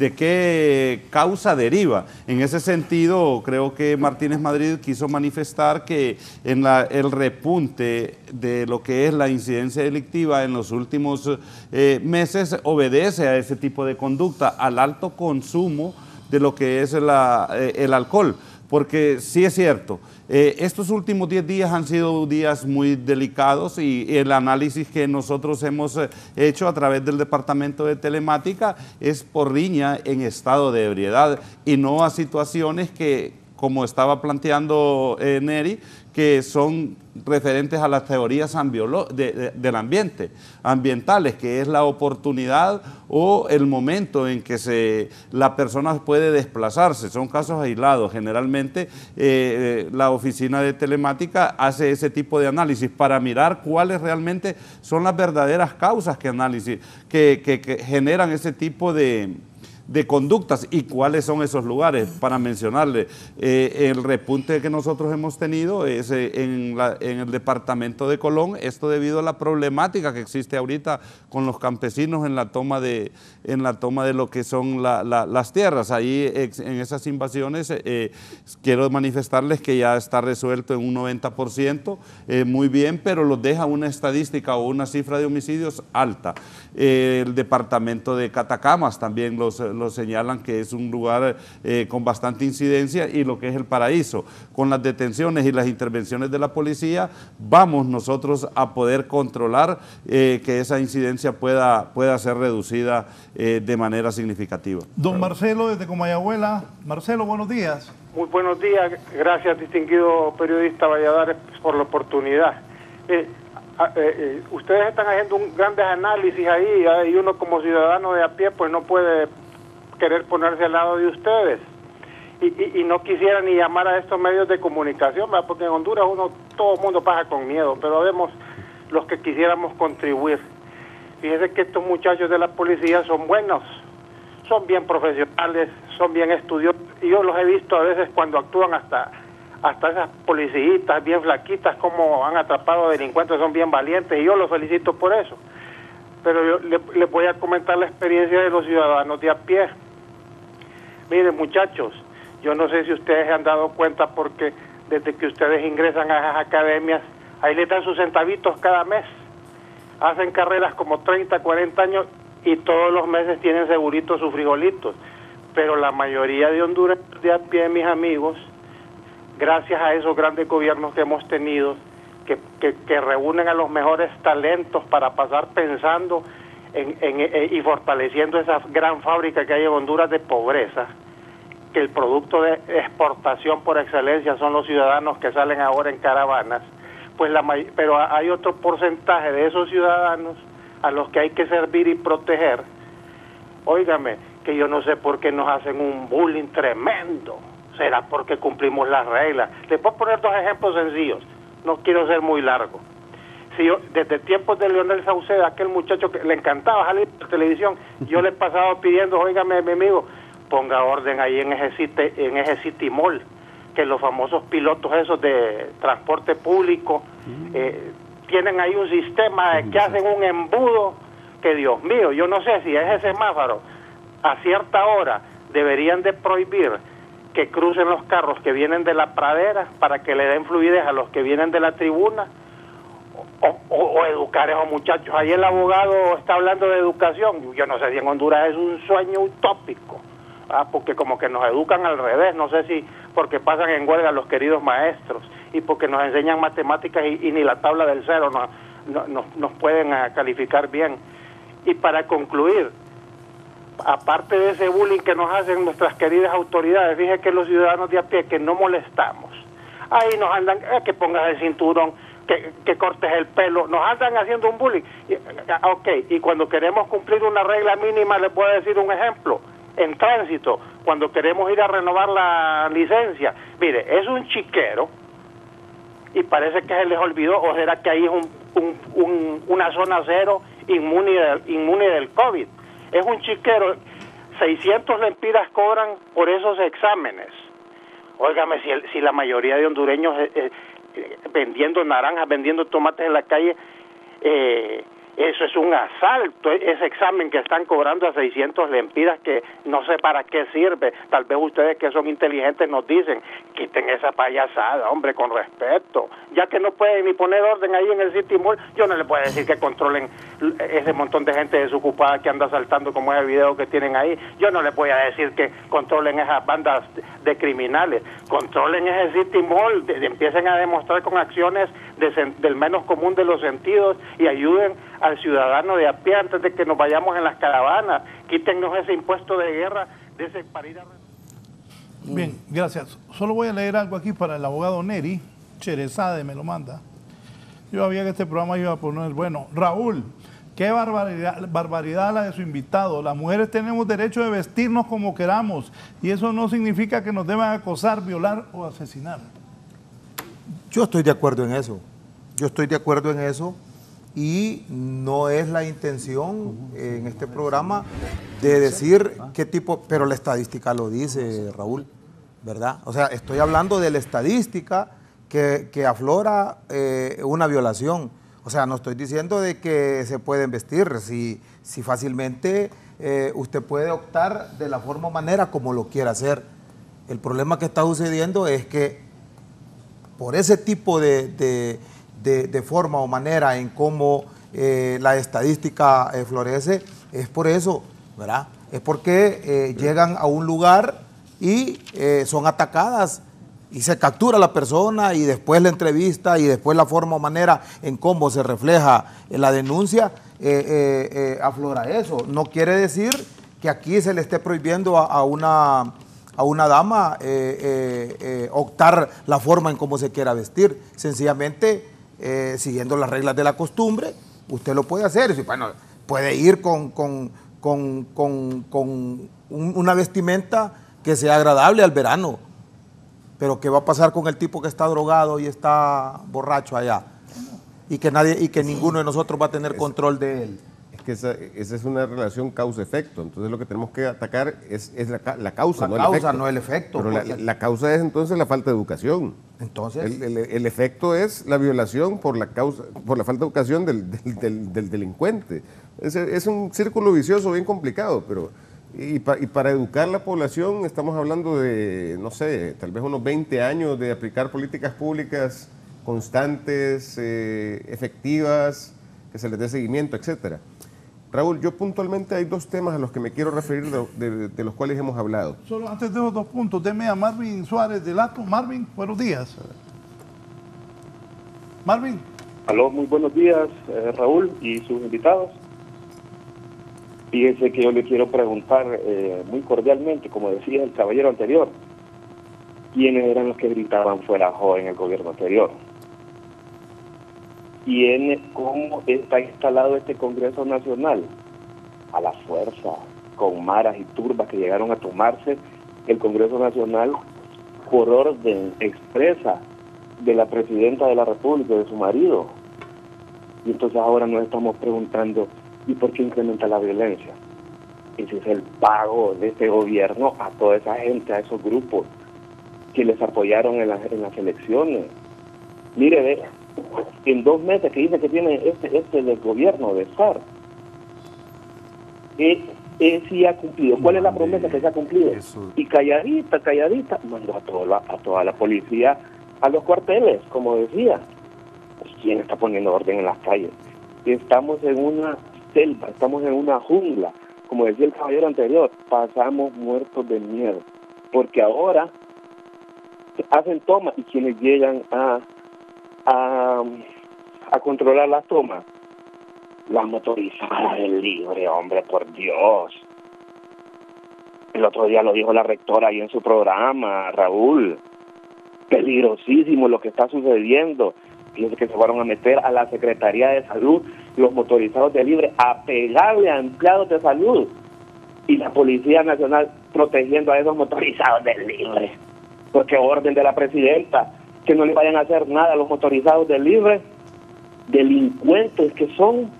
qué causa deriva. En ese sentido, creo que Martínez Madrid quiso manifestar que en el repunte de lo que es la incidencia delictiva en los últimos meses obedece a ese tipo de conducta, al alto consumo de lo que es el alcohol. Porque sí es cierto, estos últimos 10 días han sido días muy delicados y el análisis que nosotros hemos hecho a través del Departamento de Telemática es por riña en estado de ebriedad y no a situaciones que como estaba planteando Neri, que son referentes a las teorías del ambiente, ambientales, que es la oportunidad o el momento en que la persona puede desplazarse. Son casos aislados. Generalmente la oficina de telemática hace ese tipo de análisis para mirar cuáles realmente son las verdaderas causas que generan ese tipo de conductas y cuáles son esos lugares. Para mencionarle, el repunte que nosotros hemos tenido es en el departamento de Colón, esto debido a la problemática que existe ahorita con los campesinos en la toma de lo que son las tierras. Ahí en esas invasiones quiero manifestarles que ya está resuelto en un 90%, muy bien, pero los deja una estadística o una cifra de homicidios alta. El departamento de Catacamas también lo señalan que es un lugar con bastante incidencia, y lo que es el Paraíso. Con las detenciones y las intervenciones de la policía vamos nosotros a poder controlar que esa incidencia pueda ser reducida de manera significativa. Don Marcelo desde Comayagüela. Marcelo, buenos días. Muy buenos días, gracias distinguido periodista Valladares por la oportunidad. Ustedes están haciendo grandes análisis ahí, y uno como ciudadano de a pie pues no puede querer ponerse al lado de ustedes, y no quisiera ni llamar a estos medios de comunicación, ¿verdad? Porque en Honduras todo el mundo pasa con miedo, pero vemos los que quisiéramos contribuir. Fíjense que estos muchachos de la policía son buenos, son bien profesionales, son bien estudiosos, y yo los he visto a veces cuando actúan hasta esas policías bien flaquitas, como han atrapado delincuentes, son bien valientes, y yo los felicito por eso. Pero yo les voy a comentar la experiencia de los ciudadanos de a pie. Miren, muchachos, yo no sé si ustedes se han dado cuenta, porque desde que ustedes ingresan a esas academias, ahí les dan sus centavitos cada mes. Hacen carreras como 30, 40 años y todos los meses tienen seguritos sus frijolitos. Pero la mayoría de Honduras de a pie, mis amigos, gracias a esos grandes gobiernos que hemos tenido, que reúnen a los mejores talentos para pasar pensando y fortaleciendo esa gran fábrica que hay en Honduras de pobreza, que el producto de exportación por excelencia son los ciudadanos que salen ahora en caravanas, pero hay otro porcentaje de esos ciudadanos a los que hay que servir y proteger. Óigame, que yo no sé por qué nos hacen un bullying tremendo. Será porque cumplimos las reglas. Les puedo poner dos ejemplos sencillos, no quiero ser muy largo. Si yo, desde tiempos de Leonel Sauceda, aquel muchacho que le encantaba salir por televisión, yo le he pasado pidiendo, óigame, mi amigo, ponga orden ahí en ese City Mall, que los famosos pilotos esos de transporte público tienen ahí un sistema que hacen un embudo, que Dios mío, yo no sé si ese semáforo a cierta hora deberían de prohibir que crucen los carros que vienen de la pradera para que le den fluidez a los que vienen de la tribuna, o educar a esos muchachos. Ahí el abogado está hablando de educación. Yo no sé si en Honduras es un sueño utópico, porque como que nos educan al revés, no sé si porque pasan en huelga los queridos maestros y porque nos enseñan matemáticas y ni la tabla del cero nos pueden calificar bien. Y para concluir, aparte de ese bullying que nos hacen nuestras queridas autoridades, fíjense que los ciudadanos de a pie que no molestamos, ahí nos andan, que pongas el cinturón, que cortes el pelo, nos andan haciendo un bullying. Y cuando queremos cumplir una regla mínima, les puedo decir un ejemplo, en tránsito, cuando queremos ir a renovar la licencia, mire, es un chiquero, y parece que se les olvidó, o será que ahí es una zona cero inmune del COVID. Es un chiquero, 600 lempiras cobran por esos exámenes. Óigame, si la mayoría de hondureños vendiendo naranjas, vendiendo tomates en la calle, eso es un asalto, ese examen que están cobrando a 600 lempiras, que no sé para qué sirve. Tal vez ustedes que son inteligentes nos dicen, quiten esa payasada, hombre, con respeto. Ya que no pueden ni poner orden ahí en el City Mall, yo no les puedo decir que controlen ese montón de gente desocupada que anda saltando como ese video que tienen ahí. Yo no les voy a decir que controlen esas bandas de criminales. Controlen ese City Mall, empiecen a demostrar con acciones del menos común de los sentidos y ayuden al ciudadano de a pie antes de que nos vayamos en las caravanas. Quítennos ese impuesto de guerra de ese para ir a... Bien, gracias. Solo voy a leer algo aquí para el abogado Neri Cherezade, me lo manda. Yo sabía que este programa iba a poner, bueno, Raúl, qué barbaridad la de su invitado. Las mujeres tenemos derecho de vestirnos como queramos y eso no significa que nos deban acosar, violar o asesinar. Yo estoy de acuerdo en eso. Yo estoy de acuerdo en eso y no es la intención en este programa de decir qué tipo, pero la estadística lo dice, Raúl, ¿verdad? O sea, estoy hablando de la estadística que aflora una violación. O sea, no estoy diciendo de que se pueden vestir, si fácilmente usted puede optar de la forma o manera como lo quiera hacer. El problema que está sucediendo es que por ese tipo de forma o manera en cómo la estadística florece, es por eso, ¿verdad? Es porque llegan a un lugar y son atacadas y se captura a la persona y después la entrevista y después la forma o manera en cómo se refleja la denuncia, aflora eso. No quiere decir que aquí se le esté prohibiendo a una dama optar la forma en cómo se quiera vestir. Sencillamente, siguiendo las reglas de la costumbre, usted lo puede hacer. Bueno, puede ir con una vestimenta que sea agradable al verano. Pero ¿qué va a pasar con el tipo que está drogado y está borracho allá? Y que ninguno de nosotros va a tener control de él. Es que esa es una relación causa-efecto. Entonces lo que tenemos que atacar es la causa, no el efecto. No el efecto. Pero la causa es entonces la falta de educación. Entonces el efecto es la violación por la falta de educación del delincuente. Es un círculo vicioso bien complicado, pero... Y para educar la población estamos hablando de, no sé, tal vez unos 20 años de aplicar políticas públicas constantes, efectivas, que se les dé seguimiento, etcétera. Raúl, yo puntualmente hay dos temas a los que me quiero referir de los cuales hemos hablado. Solo antes de los dos puntos, deme a Marvin Suárez del Ato. Marvin, buenos días. Marvin. Aló, muy buenos días, Raúl y sus invitados. Fíjese que yo le quiero preguntar muy cordialmente, como decía el caballero anterior, ¿quiénes eran los que gritaban fuera joven en el gobierno anterior? ¿Cómo está instalado este Congreso Nacional? A la fuerza, con maras y turbas que llegaron a tomarse el Congreso Nacional por orden expresa de la Presidenta de la República, de su marido. Y entonces ahora nos estamos preguntando, ¿y por qué incrementa la violencia? Ese es el pago de este gobierno a toda esa gente, a esos grupos que les apoyaron en las elecciones. Mire, en 2 meses que dice que tiene este del gobierno de SAR, sí ha cumplido. ¿Cuál es la promesa que se ha cumplido? Y calladita, mandó a toda la policía a los cuarteles, como decía. Pues, ¿quién está poniendo orden en las calles? Estamos en una selva, estamos en una jungla, como decía el caballero anterior, pasamos muertos de miedo, porque ahora hacen tomas y quienes llegan a controlar las tomas, las motorizadas del Libre, hombre, por Dios. El otro día lo dijo la rectora ahí en su programa, Raúl, peligrosísimo lo que está sucediendo. Fíjense que se fueron a meter a la Secretaría de Salud los motorizados de Libre a pegarle a empleados de salud y la Policía Nacional protegiendo a esos motorizados de Libre, porque orden de la presidenta que no le vayan a hacer nada a los motorizados de Libre, delincuentes que son,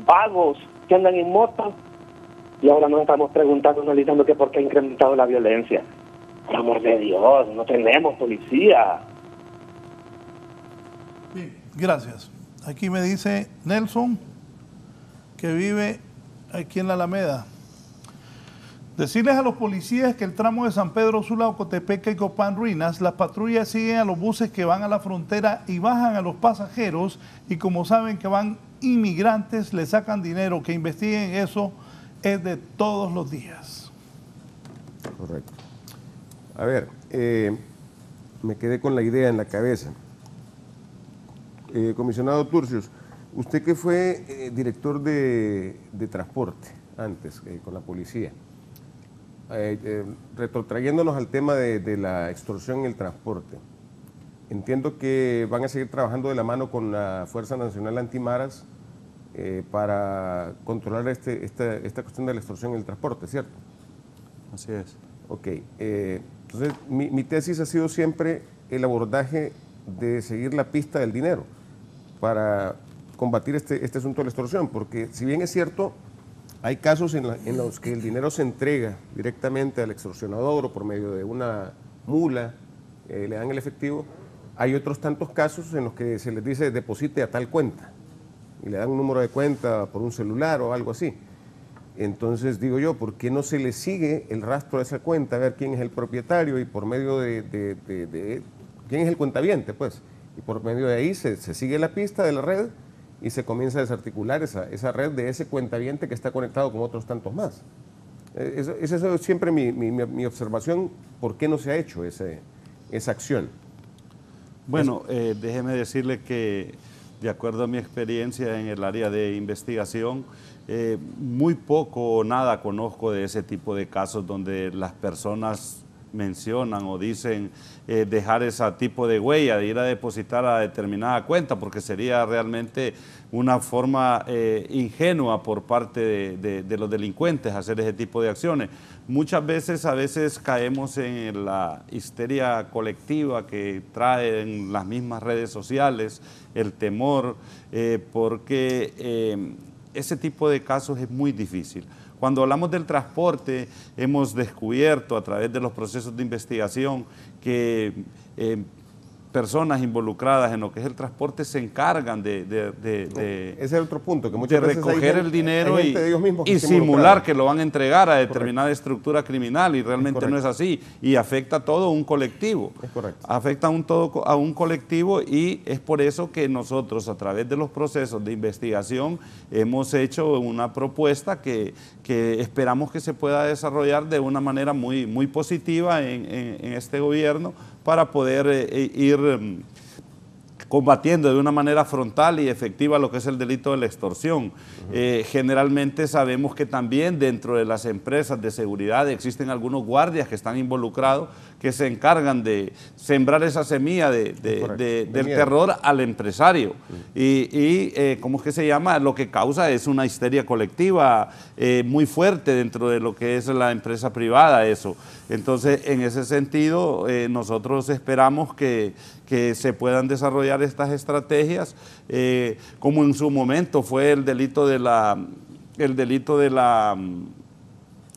vagos que andan en moto, y ahora nos estamos preguntando, analizando que por qué ha incrementado la violencia. Por amor de Dios, no tenemos policía. Bien, gracias. Aquí me dice Nelson, que vive aquí en la Alameda. Decirles a los policías que el tramo de San Pedro Sula, Ocotepeque y Copán Ruinas, las patrullas siguen a los buses que van a la frontera y bajan a los pasajeros, y como saben que van inmigrantes, les sacan dinero. Que investiguen eso, es de todos los días. Correcto. A ver, me quedé con la idea en la cabeza. Comisionado Turcios, usted que fue director de transporte antes con la policía, retrotrayéndonos al tema de la extorsión en el transporte. Entiendo que van a seguir trabajando de la mano con la Fuerza Nacional Antimaras para controlar esta cuestión de la extorsión en el transporte, ¿cierto? Así es. Ok. Entonces, mi tesis ha sido siempre el abordaje de seguir la pista del dinero para combatir este asunto de la extorsión, porque si bien es cierto, hay casos en los que el dinero se entrega directamente al extorsionador o por medio de una mula, le dan el efectivo. Hay otros tantos casos en los que se les dice deposite a tal cuenta y le dan un número de cuenta por un celular o algo así. Entonces digo yo, ¿por qué no se le sigue el rastro de esa cuenta, a ver quién es el propietario y por medio de quién es el cuentaviente, pues? Y por medio de ahí se sigue la pista de la red y se comienza a desarticular esa red de ese cuentaviente que está conectado con otros tantos más. Esa es siempre mi observación, ¿por qué no se ha hecho esa acción? Bueno, déjeme decirle que de acuerdo a mi experiencia en el área de investigación, muy poco o nada conozco de ese tipo de casos donde las personas mencionan o dicen dejar ese tipo de huella, de ir a depositar a determinada cuenta, porque sería realmente una forma ingenua por parte de los delincuentes hacer ese tipo de acciones. Muchas veces, a veces caemos en la histeria colectiva que traen las mismas redes sociales, el temor, porque ese tipo de casos es muy difícil. Cuando hablamos del transporte, hemos descubierto a través de los procesos de investigación que personas involucradas en lo que es el transporte se encargan ese es otro punto, que muchas de veces recoger el dinero y simular que lo van a entregar a determinada estructura criminal, y realmente no es así, y afecta a todo un colectivo. Es correcto. Afecta a un colectivo, y es por eso que nosotros, a través de los procesos de investigación, hemos hecho una propuesta que esperamos que se pueda desarrollar de una manera muy positiva en este gobierno, para poder ir combatiendo de una manera frontal y efectiva lo que es el delito de la extorsión. Generalmente sabemos que también dentro de las empresas de seguridad existen algunos guardias que están involucrados, que se encargan de sembrar esa semilla del terror al empresario. ¿Cómo es que se llama? Lo que causa es una histeria colectiva muy fuerte dentro de lo que es la empresa privada, eso. Entonces, en ese sentido, nosotros esperamos que se puedan desarrollar estas estrategias, como en su momento fue el delito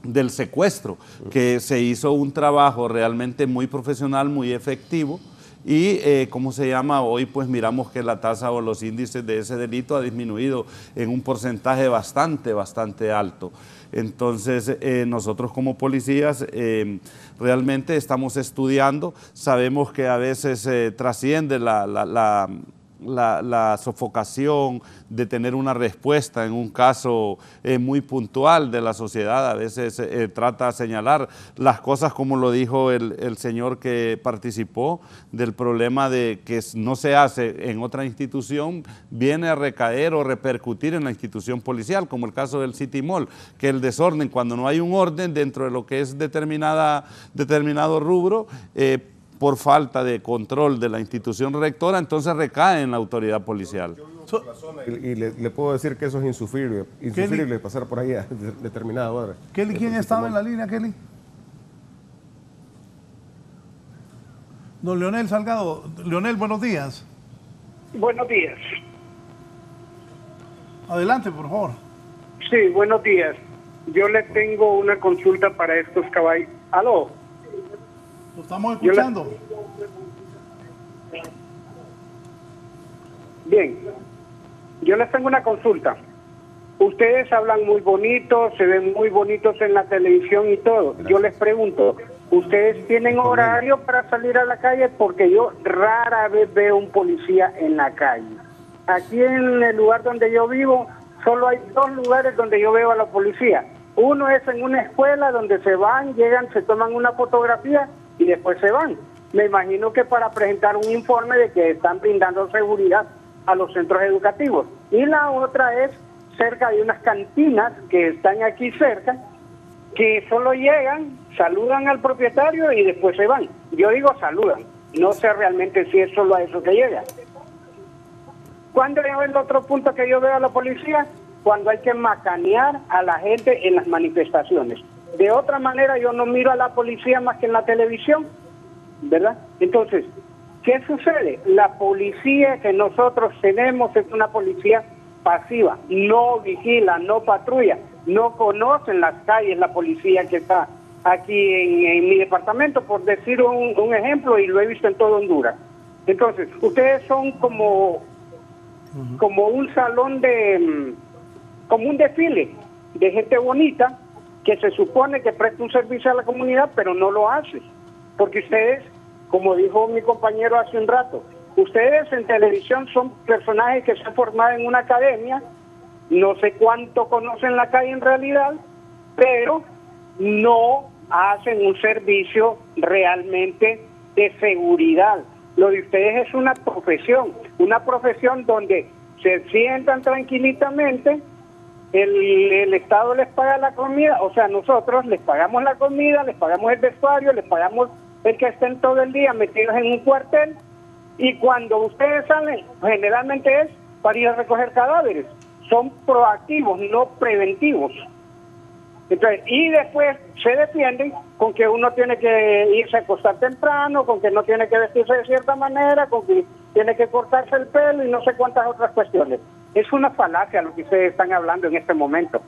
del secuestro, que se hizo un trabajo realmente muy profesional, muy efectivo, y ¿cómo se llama? Hoy pues miramos que la tasa o los índices de ese delito ha disminuido en un porcentaje bastante alto. Entonces nosotros como policías realmente estamos estudiando, sabemos que a veces trasciende la sofocación de tener una respuesta en un caso muy puntual de la sociedad. A veces trata de señalar las cosas como lo dijo el señor que participó, del problema de que no se hace en otra institución, viene a recaer o repercutir en la institución policial, como el caso del City Mall, que el desorden, cuando no hay un orden dentro de lo que es determinado rubro, por falta de control de la institución rectora, entonces recae en la autoridad policial. Y le puedo decir que eso es insufrible pasar por ahí a determinada hora. Kelly, ¿quién estaba en la línea, Kelly? Don Leonel Salgado. Leonel, buenos días. Buenos días. Adelante, por favor. Sí, buenos días. Yo le tengo una consulta para estos caballos. ¿Aló? Lo estamos escuchando. Bien, yo les tengo una consulta. Ustedes hablan muy bonito, se ven muy bonitos en la televisión y todo. Gracias. Yo les pregunto, ¿ustedes tienen horario para salir a la calle? Porque yo rara vez veo un policía en la calle. Aquí en el lugar donde yo vivo, solo hay 2 lugares donde yo veo a la policía. Uno es en una escuela donde se van, llegan, se toman una fotografía y después se van. Me imagino que para presentar un informe de que están brindando seguridad a los centros educativos. Y la otra es cerca de unas cantinas que están aquí cerca, que solo llegan, saludan al propietario y después se van. Yo digo saludan, no sé realmente si es solo a eso que llegan. ¿Cuándo es el otro punto que yo veo a la policía? Cuando hay que macanear a la gente en las manifestaciones. De otra manera yo no miro a la policía más que en la televisión, ¿verdad? Entonces, ¿qué sucede? La policía que nosotros tenemos es una policía pasiva, no vigila, no patrulla, no conocen las calles la policía que está aquí en mi departamento, por decir un ejemplo, y lo he visto en todo Honduras. Entonces, ustedes son como un salón como un desfile de gente bonita que se supone que presta un servicio a la comunidad, pero no lo hace. Porque ustedes, como dijo mi compañero hace un rato, ustedes en televisión son personajes que se han formado en una academia, no sé cuánto conocen la calle en realidad, pero no hacen un servicio realmente de seguridad. Lo de ustedes es una profesión donde se sientan tranquilitamente, el Estado les paga la comida, o sea, nosotros les pagamos la comida, les pagamos el vestuario, les pagamos el que estén todo el día metidos en un cuartel, y cuando ustedes salen, generalmente es para ir a recoger cadáveres. Son proactivos, no preventivos. Entonces, y después se defienden con que uno tiene que irse a acostar temprano, con que no tiene que vestirse de cierta manera, con que tiene que cortarse el pelo y no sé cuántas otras cuestiones. Es una falacia lo que ustedes están hablando en este momento.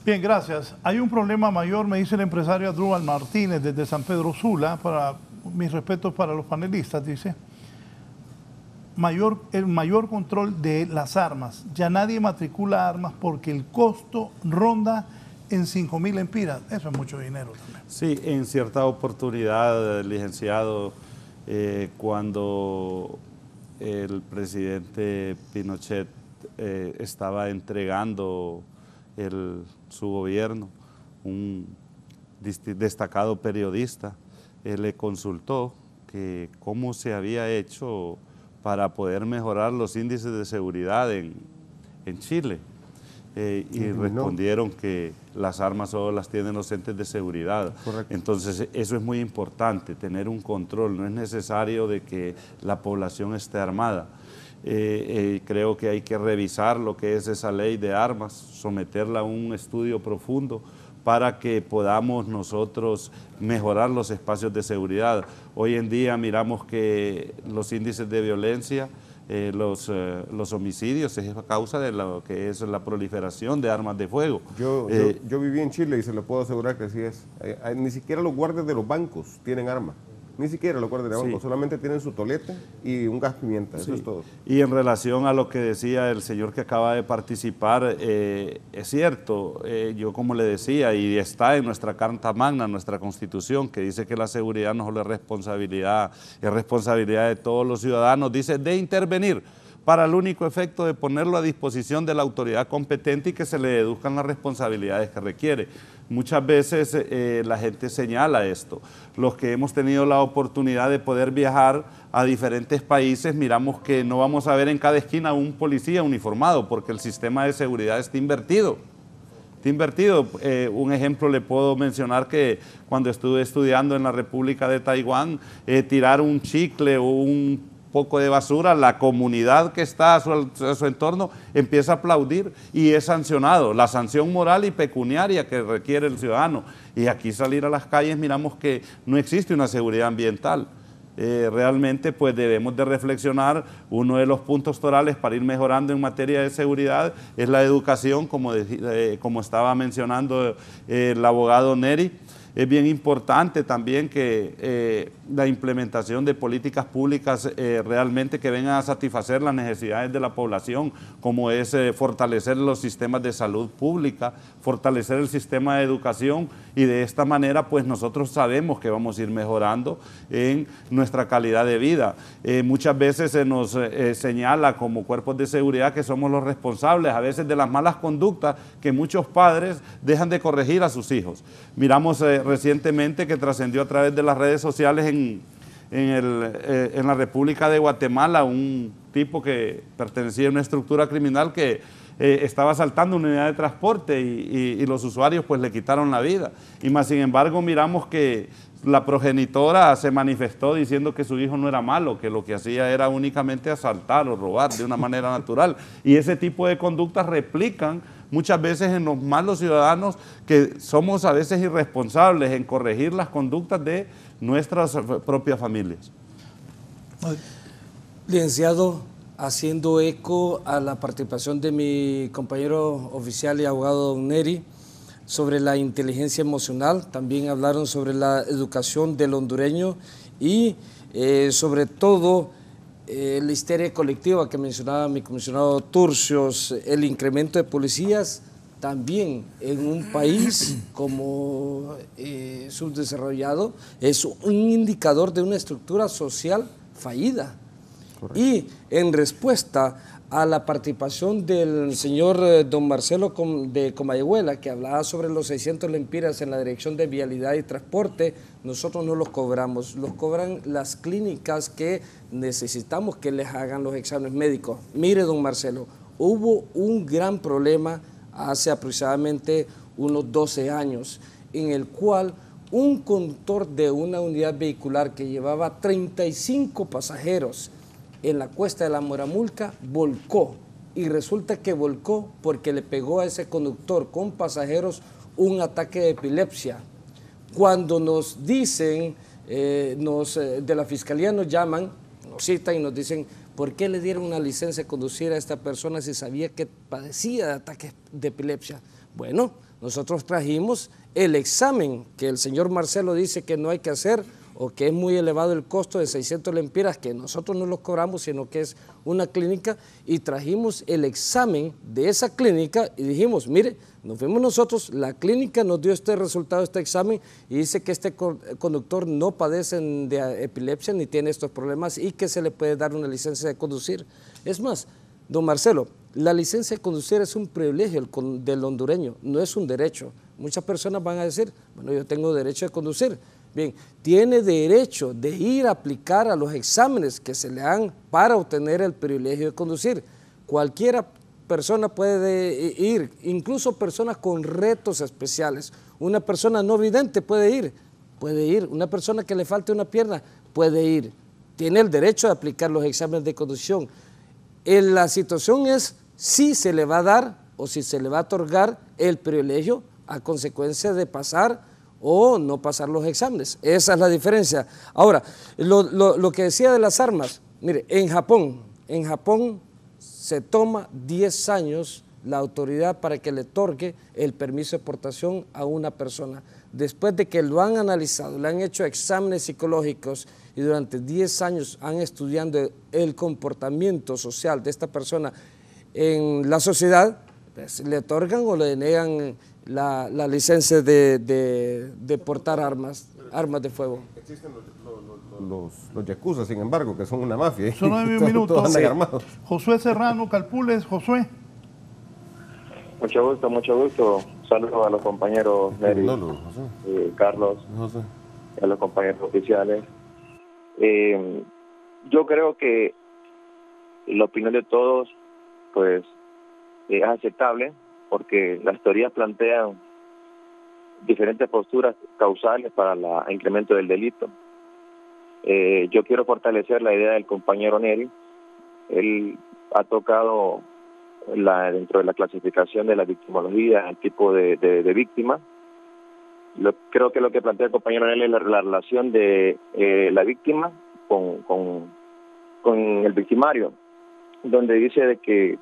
Bien, gracias. Hay un problema mayor, me dice el empresario Adrúbal Martínez desde San Pedro Sula, para mis respetos para los panelistas, dice. El mayor control de las armas. Ya nadie matricula armas porque el costo ronda en 5.000 lempiras. Eso es mucho dinero también. Sí, en cierta oportunidad, licenciado, cuando el presidente Pinochet estaba entregando su gobierno, un destacado periodista le consultó que cómo se había hecho para poder mejorar los índices de seguridad en Chile. Y respondieron que las armas solo las tienen los entes de seguridad. Correcto. Entonces eso es muy importante, tener un control. No es necesario de que la población esté armada. Creo que hay que revisar lo que es esa ley de armas, someterla a un estudio profundo para que podamos nosotros mejorar los espacios de seguridad. Hoy en día miramos que los índices de violencia, los homicidios es a causa de lo que es la proliferación de armas de fuego. Yo viví en Chile y se lo puedo asegurar que así es. Ni siquiera los guardias de los bancos tienen armas. Ni siquiera los guardias de bancos, solamente tienen su tolete y un gas pimienta, eso es todo. Y en relación a lo que decía el señor que acaba de participar, es cierto, yo como le decía, y está en nuestra Carta Magna, nuestra Constitución, que dice que la seguridad no solo es responsabilidad de todos los ciudadanos, dice de intervenir para el único efecto de ponerlo a disposición de la autoridad competente y que se le deduzcan las responsabilidades que requiere. Muchas veces la gente señala esto. Los que hemos tenido la oportunidad de poder viajar a diferentes países, miramos que no vamos a ver en cada esquina un policía uniformado porque el sistema de seguridad está invertido. Un ejemplo le puedo mencionar que cuando estuve estudiando en la República de Taiwán, tirar un chicle o un poco de basura, la comunidad que está a su entorno empieza a aplaudir y es sancionado, la sanción moral y pecuniaria que requiere el ciudadano. Y aquí salir a las calles miramos que no existe una seguridad ambiental. Realmente pues debemos de reflexionar. Uno de los puntos torales para ir mejorando en materia de seguridad es la educación, como estaba mencionando el abogado Neri. Es bien importante también que la implementación de políticas públicas realmente que vengan a satisfacer las necesidades de la población, como es fortalecer los sistemas de salud pública, fortalecer el sistema de educación, y de esta manera pues nosotros sabemos que vamos a ir mejorando en nuestra calidad de vida. Muchas veces se nos señala como cuerpos de seguridad que somos los responsables a veces de las malas conductas que muchos padres dejan de corregir a sus hijos. Miramos recientemente que trascendió a través de las redes sociales en la República de Guatemala un tipo que pertenecía a una estructura criminal que estaba asaltando una unidad de transporte y los usuarios pues le quitaron la vida. Y más sin embargo miramos que la progenitora se manifestó diciendo que su hijo no era malo, que lo que hacía era únicamente asaltar o robar de una manera natural. Y ese tipo de conductas replican muchas veces en los malos ciudadanos, que somos a veces irresponsables en corregir las conductas de nuestras propias familias. Licenciado, haciendo eco a la participación de mi compañero oficial y abogado don Neri sobre la inteligencia emocional, también hablaron sobre la educación del hondureño y sobre todo la histeria colectiva que mencionaba mi comisionado Turcios, el incremento de policías también en un país como subdesarrollado es un indicador de una estructura social fallida. Correcto. Y en respuesta a la participación del señor don Marcelo de Comayagüela, que hablaba sobre los 600 lempiras en la Dirección de Vialidad y Transporte, nosotros no los cobramos, los cobran las clínicas que necesitamos que les hagan los exámenes médicos. Mire, don Marcelo, hubo un gran problema hace aproximadamente unos 12 años, en el cual un conductor de una unidad vehicular que llevaba 35 pasajeros en la cuesta de la Moramulca volcó, y resulta que volcó porque le pegó a ese conductor con pasajeros un ataque de epilepsia. Cuando nos dicen, de la fiscalía nos llaman, nos citan y nos dicen, ¿por qué le dieron una licencia de conducir a esta persona si sabía que padecía de ataques de epilepsia? Bueno, nosotros trajimos el examen que el señor Marcelo dice que no hay que hacer, o que es muy elevado el costo de 600 lempiras, que nosotros no los cobramos, sino que es una clínica, y trajimos el examen de esa clínica y dijimos, mire, nos fuimos nosotros, la clínica nos dio este resultado, este examen, y dice que este conductor no padece de epilepsia ni tiene estos problemas y que se le puede dar una licencia de conducir. Es más, don Marcelo, la licencia de conducir es un privilegio del hondureño, no es un derecho. Muchas personas van a decir, bueno, yo tengo derecho de conducir. Bien, tiene derecho de ir a aplicar a los exámenes que se le dan para obtener el privilegio de conducir. Cualquiera persona puede ir, incluso personas con retos especiales. Una persona no vidente puede ir. Una persona que le falte una pierna puede ir. Tiene el derecho de aplicar los exámenes de conducción. La situación es si se le va a dar o si se le va a otorgar el privilegio a consecuencia de pasar o no pasar los exámenes. Esa es la diferencia. Ahora, lo que decía de las armas, mire, en Japón se toma 10 años la autoridad para que le otorgue el permiso de portación a una persona. Después de que lo han analizado, le han hecho exámenes psicológicos y durante 10 años han estudiado el comportamiento social de esta persona en la sociedad, pues, le otorgan o le denegan la licencia de portar armas de fuego. Existen los yakuza, sin embargo, que son una mafia. Solo de un minuto. Todos andan armados. Josué Serrano, Calpules. Josué. Mucho gusto. Saludos a los compañeros Neri, Carlos, y a los compañeros oficiales. Yo creo que la opinión de todos pues es aceptable, porque las teorías plantean diferentes posturas causales para el incremento del delito. Yo quiero fortalecer la idea del compañero Neri. Él ha tocado dentro de la clasificación de la victimología, el tipo de víctima. Creo que lo que plantea el compañero Neri es la relación de la víctima con el victimario, donde dice de que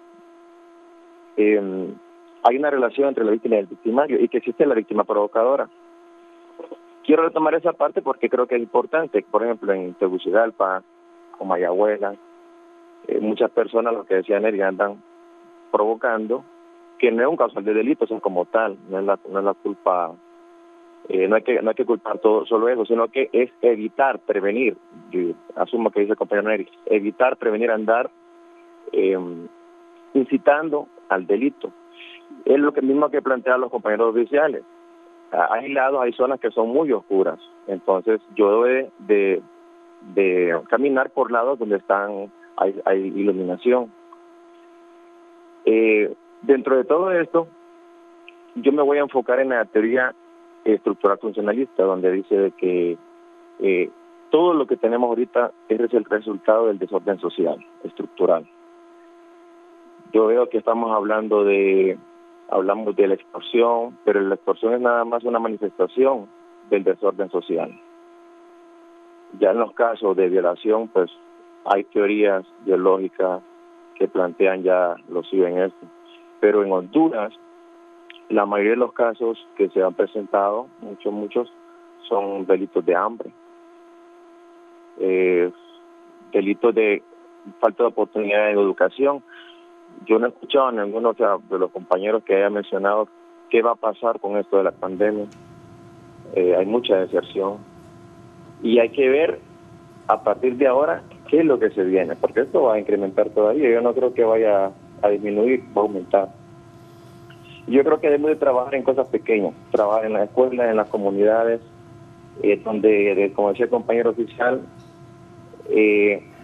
hay una relación entre la víctima y el victimario y que existe la víctima provocadora. Quiero retomar esa parte porque creo que es importante. Por ejemplo, en Tegucigalpa, Comayagüela, muchas personas, lo que decía Neri, andan provocando, que no es un causal de delito, o sea, como tal, no es la culpa, no hay que culpar todo solo eso, sino que es evitar, prevenir. Yo asumo que dice el compañero Neri, evitar, prevenir, andar incitando al delito. Es lo mismo que plantean los compañeros oficiales. Hay lados, hay zonas que son muy oscuras, entonces yo debo de caminar por lados donde están hay iluminación. Dentro de todo esto, yo me voy a enfocar en la teoría estructural funcionalista, donde dice de que todo lo que tenemos ahorita es el resultado del desorden social, estructural. Yo veo que hablamos de la extorsión, pero la extorsión es nada más una manifestación del desorden social. Ya en los casos de violación, pues hay teorías biológicas que plantean ya lo siguen esto. Pero en Honduras, la mayoría de los casos que se han presentado, muchos, son delitos de hambre, delitos de falta de oportunidad en educación. Yo no he escuchado a ninguno de los compañeros que haya mencionado qué va a pasar con esto de la pandemia. Hay mucha deserción y hay que ver a partir de ahora qué es lo que se viene, porque esto va a incrementar todavía. Yo no creo que vaya a disminuir, va a aumentar. Yo creo que debemos de trabajar en cosas pequeñas, trabajar en las escuelas, en las comunidades, donde, como decía el compañero oficial,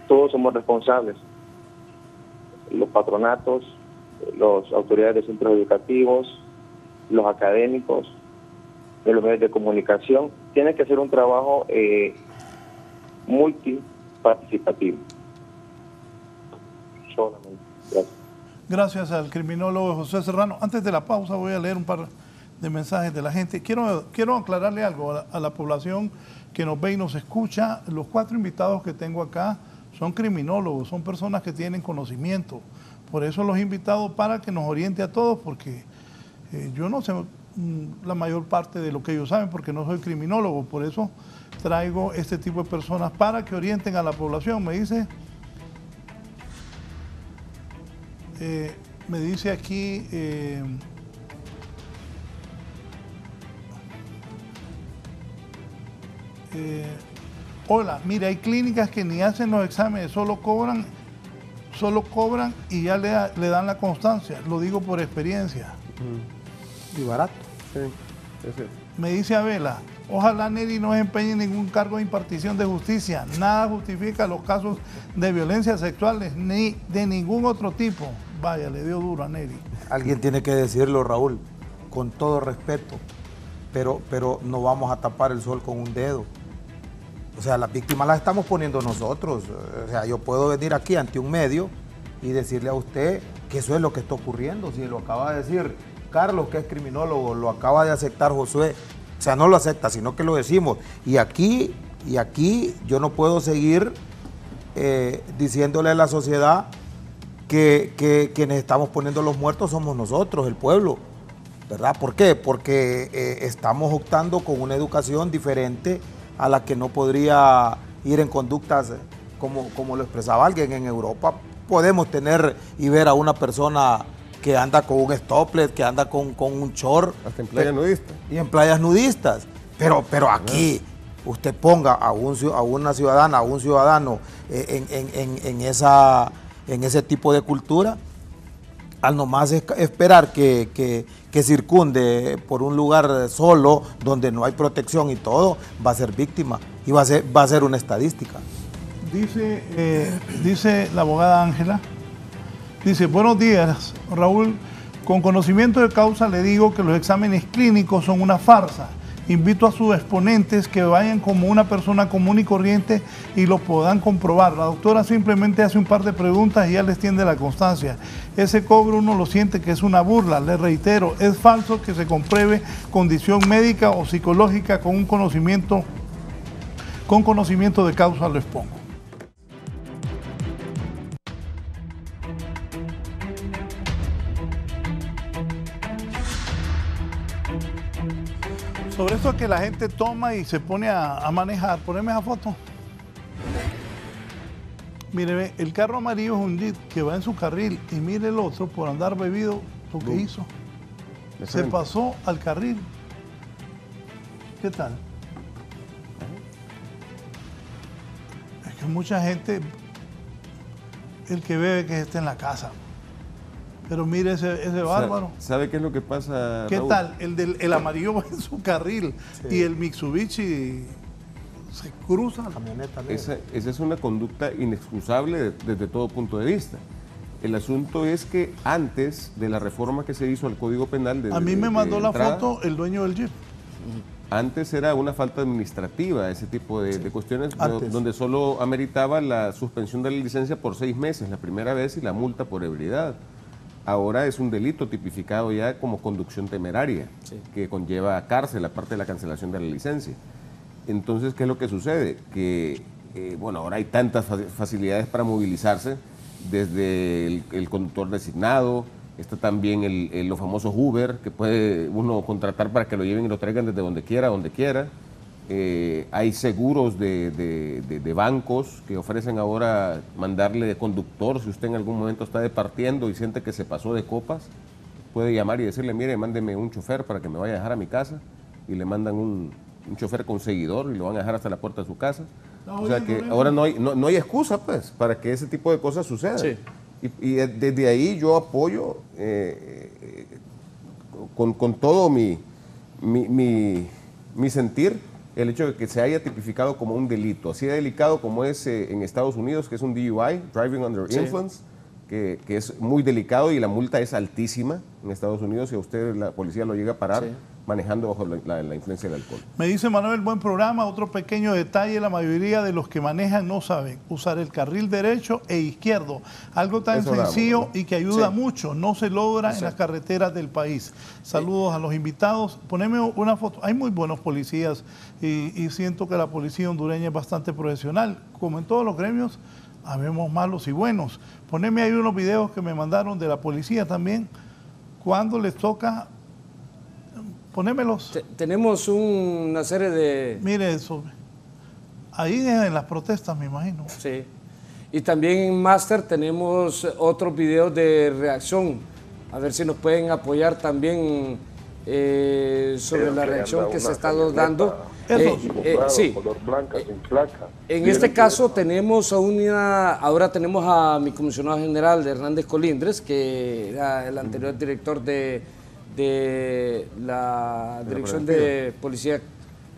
todos somos responsables. Los patronatos, las autoridades de centros educativos, los académicos, de los medios de comunicación, tienen que hacer un trabajo multiparticipativo. Solamente. Gracias. Gracias al criminólogo José Serrano. Antes de la pausa voy a leer un par de mensajes de la gente. Quiero aclararle algo a la población que nos ve y nos escucha. Los 4 invitados que tengo acá son criminólogos, son personas que tienen conocimiento. Por eso los he invitado para que nos oriente a todos, porque yo no sé la mayor parte de lo que ellos saben, porque no soy criminólogo. Por eso traigo este tipo de personas para que orienten a la población. Me dice aquí... hola, mira, hay clínicas que ni hacen los exámenes, solo cobran y ya le dan la constancia. Lo digo por experiencia. Y barato. Sí, Me dice Abela, ojalá Neri no se empeñe en ningún cargo de impartición de justicia. Nada justifica los casos de violencia sexuales ni de ningún otro tipo. Vaya, le dio duro a Neri. Alguien tiene que decirlo, Raúl, con todo respeto, pero no vamos a tapar el sol con un dedo. O sea, las víctimas las estamos poniendo nosotros. O sea, yo puedo venir aquí ante un medio y decirle a usted que eso es lo que está ocurriendo. Si lo acaba de decir Carlos, que es criminólogo, lo acaba de aceptar Josué. O sea, no lo acepta, sino que lo decimos. Y aquí yo no puedo seguir diciéndole a la sociedad que quienes estamos poniendo los muertos somos nosotros, el pueblo, ¿verdad? ¿Por qué? Porque estamos optando con una educación diferente a la que no podría ir en conductas como lo expresaba alguien. En Europa podemos tener y ver a una persona que anda con un stoplet, que anda con un short. Hasta en playas nudistas. Y en playas nudistas. Pero aquí usted ponga a una ciudadana, a un ciudadano en ese tipo de cultura, al nomás esperar que circunde por un lugar solo, donde no hay protección y todo, va a ser víctima y va a ser una estadística. Dice la abogada Ángela, dice, buenos días, Raúl, con conocimiento de causa le digo que los exámenes clínicos son una farsa. Invito a sus exponentes que vayan como una persona común y corriente y lo puedan comprobar. La doctora simplemente hace un par de preguntas y ya les tiende la constancia. Ese cobro uno lo siente que es una burla. Les reitero, es falso que se compruebe condición médica o psicológica con conocimiento de causa, lo expongo. Sobre esto que la gente toma y se pone a manejar, poneme esa foto. Mire, el carro amarillo es un Jeep que va en su carril y mire el otro por andar bebido lo que hizo. Se pasó al carril. ¿Qué tal? Es que mucha gente, el que bebe que esté en la casa. Pero mire ese bárbaro. ¿Sabe qué es lo que pasa, ¿Qué Raúl? tal? El amarillo va en su carril, sí. Y el Mitsubishi se cruza la camioneta. Esa es una conducta inexcusable desde todo punto de vista. El asunto es que antes de la reforma que se hizo al Código Penal... A mí me mandó la foto el dueño del Jeep. Antes era una falta administrativa, ese tipo de cuestiones, donde solo ameritaba la suspensión de la licencia por 6 meses la primera vez y la multa por ebriedad. Ahora es un delito tipificado ya como conducción temeraria, que conlleva cárcel, aparte de la cancelación de la licencia. Entonces, ¿qué es lo que sucede? Que, bueno, ahora hay tantas facilidades para movilizarse, desde el conductor designado, está también los famosos Uber, que puede uno contratar para que lo lleven y lo traigan desde donde quiera. Hay seguros de bancos que ofrecen ahora mandarle de conductor, si usted en algún momento está departiendo y siente que se pasó de copas, puede llamar y decirle, mire, mándeme un chofer para que me vaya a dejar a mi casa, y le mandan un chofer con seguidor y lo van a dejar hasta la puerta de su casa. O sea que ahora no hay excusa, pues, para que ese tipo de cosas sucedan. Sí. Y desde ahí yo apoyo con todo mi sentir el hecho de que se haya tipificado como un delito, así de delicado como es en Estados Unidos, que es un DUI, Driving Under Influence, que es muy delicado y la multa es altísima en Estados Unidos si a usted la policía lo llega a parar manejando bajo la influencia del alcohol. Me dice Manuel, buen programa. Otro pequeño detalle, la mayoría de los que manejan no saben usar el carril derecho e izquierdo. Algo tan sencillo y que ayuda mucho. No se logra en las carreteras del país. Saludos a los invitados. Poneme una foto. Hay muy buenos policías y siento que la policía hondureña es bastante profesional. Como en todos los gremios, habemos malos y buenos. Poneme ahí unos videos que me mandaron de la policía también. Cuando les toca... Ponémelos. Tenemos una serie de... Mire eso. Ahí en las protestas, me imagino. Sí. Y también en Master tenemos otros videos de reacción. A ver si nos pueden apoyar también sobre la reacción que se está dando. Sí. Color blanca, sin placa. En este caso tenemos ahora tenemos a mi comisionado general de Hernández Colindres, que era el anterior director de la Dirección de Policía,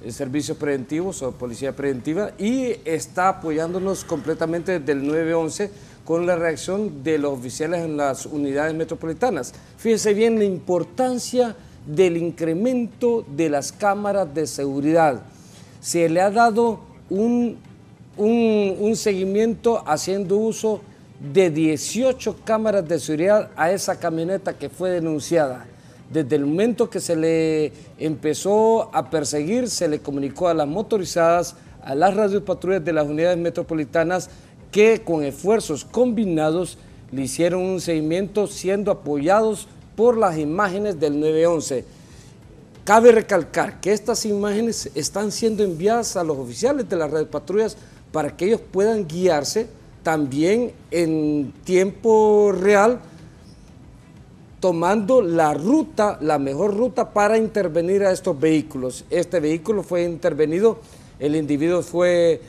Servicios Preventivos o Policía Preventiva, y está apoyándonos completamente desde el 911 con la reacción de los oficiales en las unidades metropolitanas. Fíjense bien la importancia del incremento de las cámaras de seguridad. Se le ha dado un seguimiento haciendo uso de 18 cámaras de seguridad a esa camioneta que fue denunciada. Desde el momento que se le empezó a perseguir, se le comunicó a las motorizadas, a las radiopatrullas de las unidades metropolitanas, que con esfuerzos combinados le hicieron un seguimiento, siendo apoyados por las imágenes del 911. Cabe recalcar que estas imágenes están siendo enviadas a los oficiales de las radiopatrullas para que ellos puedan guiarse también en tiempo real, tomando la ruta, la mejor ruta para intervenir a estos vehículos. Este vehículo fue intervenido, el individuo fue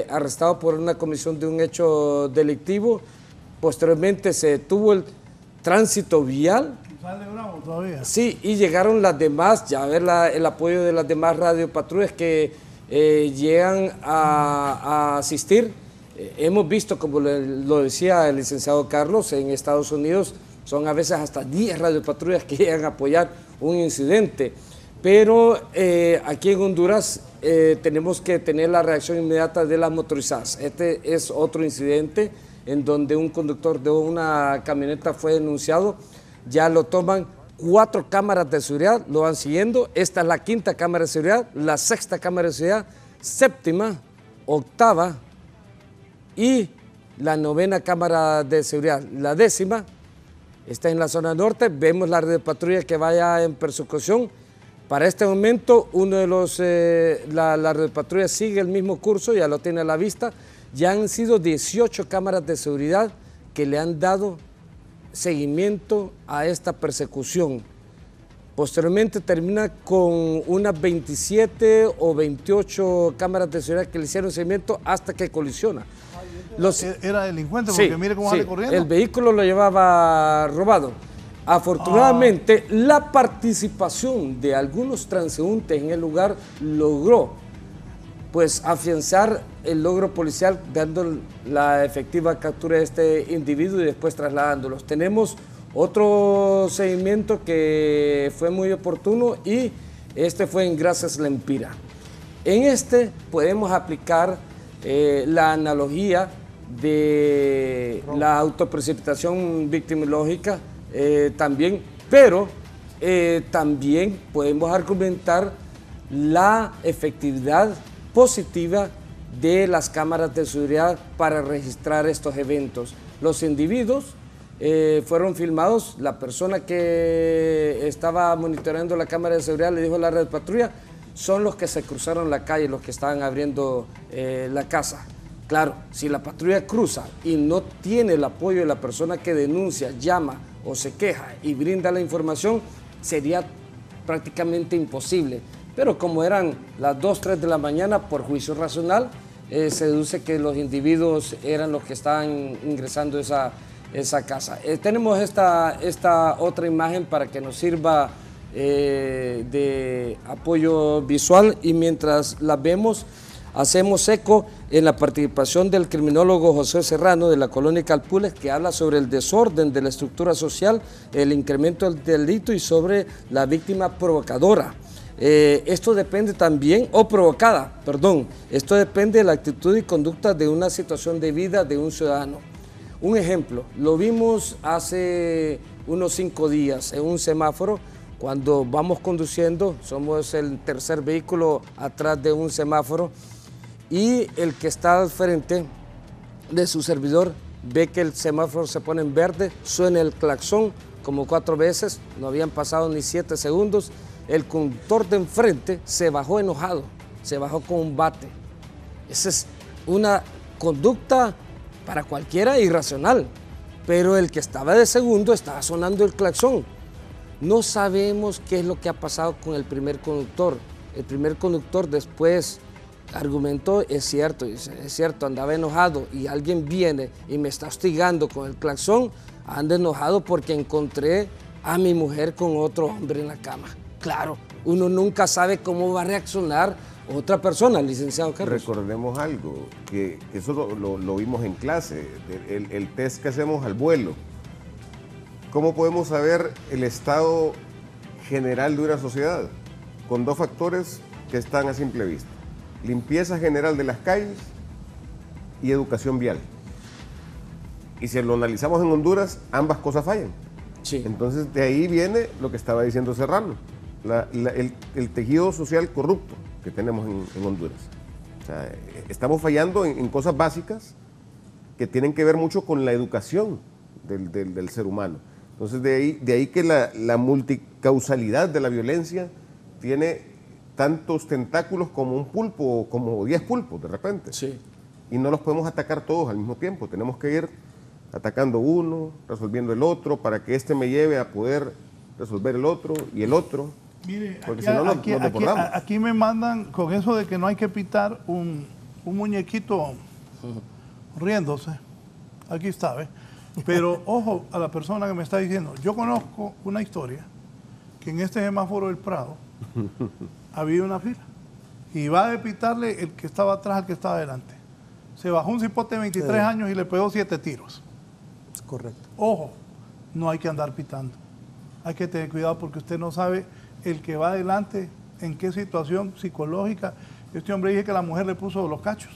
arrestado por una comisión de un hecho delictivo, posteriormente se detuvo el tránsito vial. ¿Sale bravo todavía? Sí, y llegaron las demás, ya a ver el apoyo de las demás radiopatrullas que llegan a asistir. Hemos visto, como lo decía el licenciado Carlos, en Estados Unidos son a veces hasta 10 radiopatrullas que llegan a apoyar un incidente. Pero aquí en Honduras tenemos que tener la reacción inmediata de las motorizadas. Este es otro incidente en donde un conductor de una camioneta fue denunciado. Ya lo toman 4 cámaras de seguridad, lo van siguiendo. Esta es la 5ª cámara de seguridad, la 6ª cámara de seguridad, 7ª, 8ª y la 9ª cámara de seguridad. La 10ª está en la zona norte. Vemos la red de patrulla que vaya en persecución. Para este momento, uno de la red de patrulla sigue el mismo curso, ya lo tiene a la vista. Ya han sido 18 cámaras de seguridad que le han dado seguimiento a esta persecución. Posteriormente termina con unas 27 o 28 cámaras de seguridad que le hicieron seguimiento hasta que colisiona. Era delincuente porque mire cómo sale corriendo. El vehículo lo llevaba robado. Afortunadamente, la participación de algunos transeúntes en el lugar logró pues afianzar el logro policial dando la efectiva captura de este individuo y después trasladándolos. Tenemos otro seguimiento que fue muy oportuno y este fue en Gracias Lempira. En este podemos aplicar la analogía de la autoprecipitación victimológica también, pero también podemos argumentar la efectividad positiva de las cámaras de seguridad para registrar estos eventos. Los individuos fueron filmados, la persona que estaba monitoreando la cámara de seguridad le dijo a la red patrulla, son los que se cruzaron la calle, los que estaban abriendo la casa. Claro, si la patrulla cruza y no tiene el apoyo de la persona que denuncia, llama o se queja y brinda la información, sería prácticamente imposible. Pero como eran las 2, 3 de la mañana, por juicio racional, se deduce que los individuos eran los que estaban ingresando a esa casa. Tenemos esta otra imagen para que nos sirva de apoyo visual y mientras la vemos, hacemos eco en la participación del criminólogo José Serrano de la colonia Calpules, que habla sobre el desorden de la estructura social, el incremento del delito y sobre la víctima provocadora. Esto depende también, o provocada, perdón, esto depende de la actitud y conducta de una situación de vida de un ciudadano. Un ejemplo, lo vimos hace unos 5 días en un semáforo, cuando vamos conduciendo, somos el tercer vehículo atrás de un semáforo y el que está al frente de su servidor ve que el semáforo se pone en verde, suena el claxón como 4 veces, no habían pasado ni 7 segundos, el conductor de enfrente se bajó enojado, se bajó con un bate. Esa es una conducta para cualquiera irracional, pero el que estaba de segundo estaba sonando el claxón. No sabemos qué es lo que ha pasado con el primer conductor. El primer conductor después argumentó, es cierto, andaba enojado y alguien viene y me está hostigando con el claxón, ando enojado porque encontré a mi mujer con otro hombre en la cama. Claro, uno nunca sabe cómo va a reaccionar otra persona, licenciado Carlos. Recordemos algo, que eso lo vimos en clase, el test que hacemos al vuelo. ¿Cómo podemos saber el estado general de una sociedad? Con 2 factores que están a simple vista. Limpieza general de las calles y educación vial. Y si lo analizamos en Honduras, ambas cosas fallan. Sí. Entonces de ahí viene lo que estaba diciendo Serrano, el tejido social corrupto que tenemos en Honduras. O sea, estamos fallando en cosas básicas que tienen que ver mucho con la educación del ser humano. Entonces de ahí que la multicausalidad de la violencia tiene tantos tentáculos como un pulpo, como 10 pulpos de repente. Sí. Y no los podemos atacar todos al mismo tiempo, tenemos que ir atacando uno, resolviendo el otro, para que este me lleve a poder resolver el otro y el otro. Mire, porque si no, nos desbordamos. Aquí me mandan con eso de que no hay que pitar un muñequito riéndose. Aquí está, ¿ves? Pero ojo a la persona que me está diciendo. Yo conozco una historia que en este semáforo del Prado había una fila y va a pitarle el que estaba atrás al que estaba adelante. Se bajó un cipote de 23 años y le pegó 7 tiros. Es correcto. Ojo, no hay que andar pitando. Hay que tener cuidado porque usted no sabe el que va adelante en qué situación psicológica. Este hombre dice que la mujer le puso los cachos.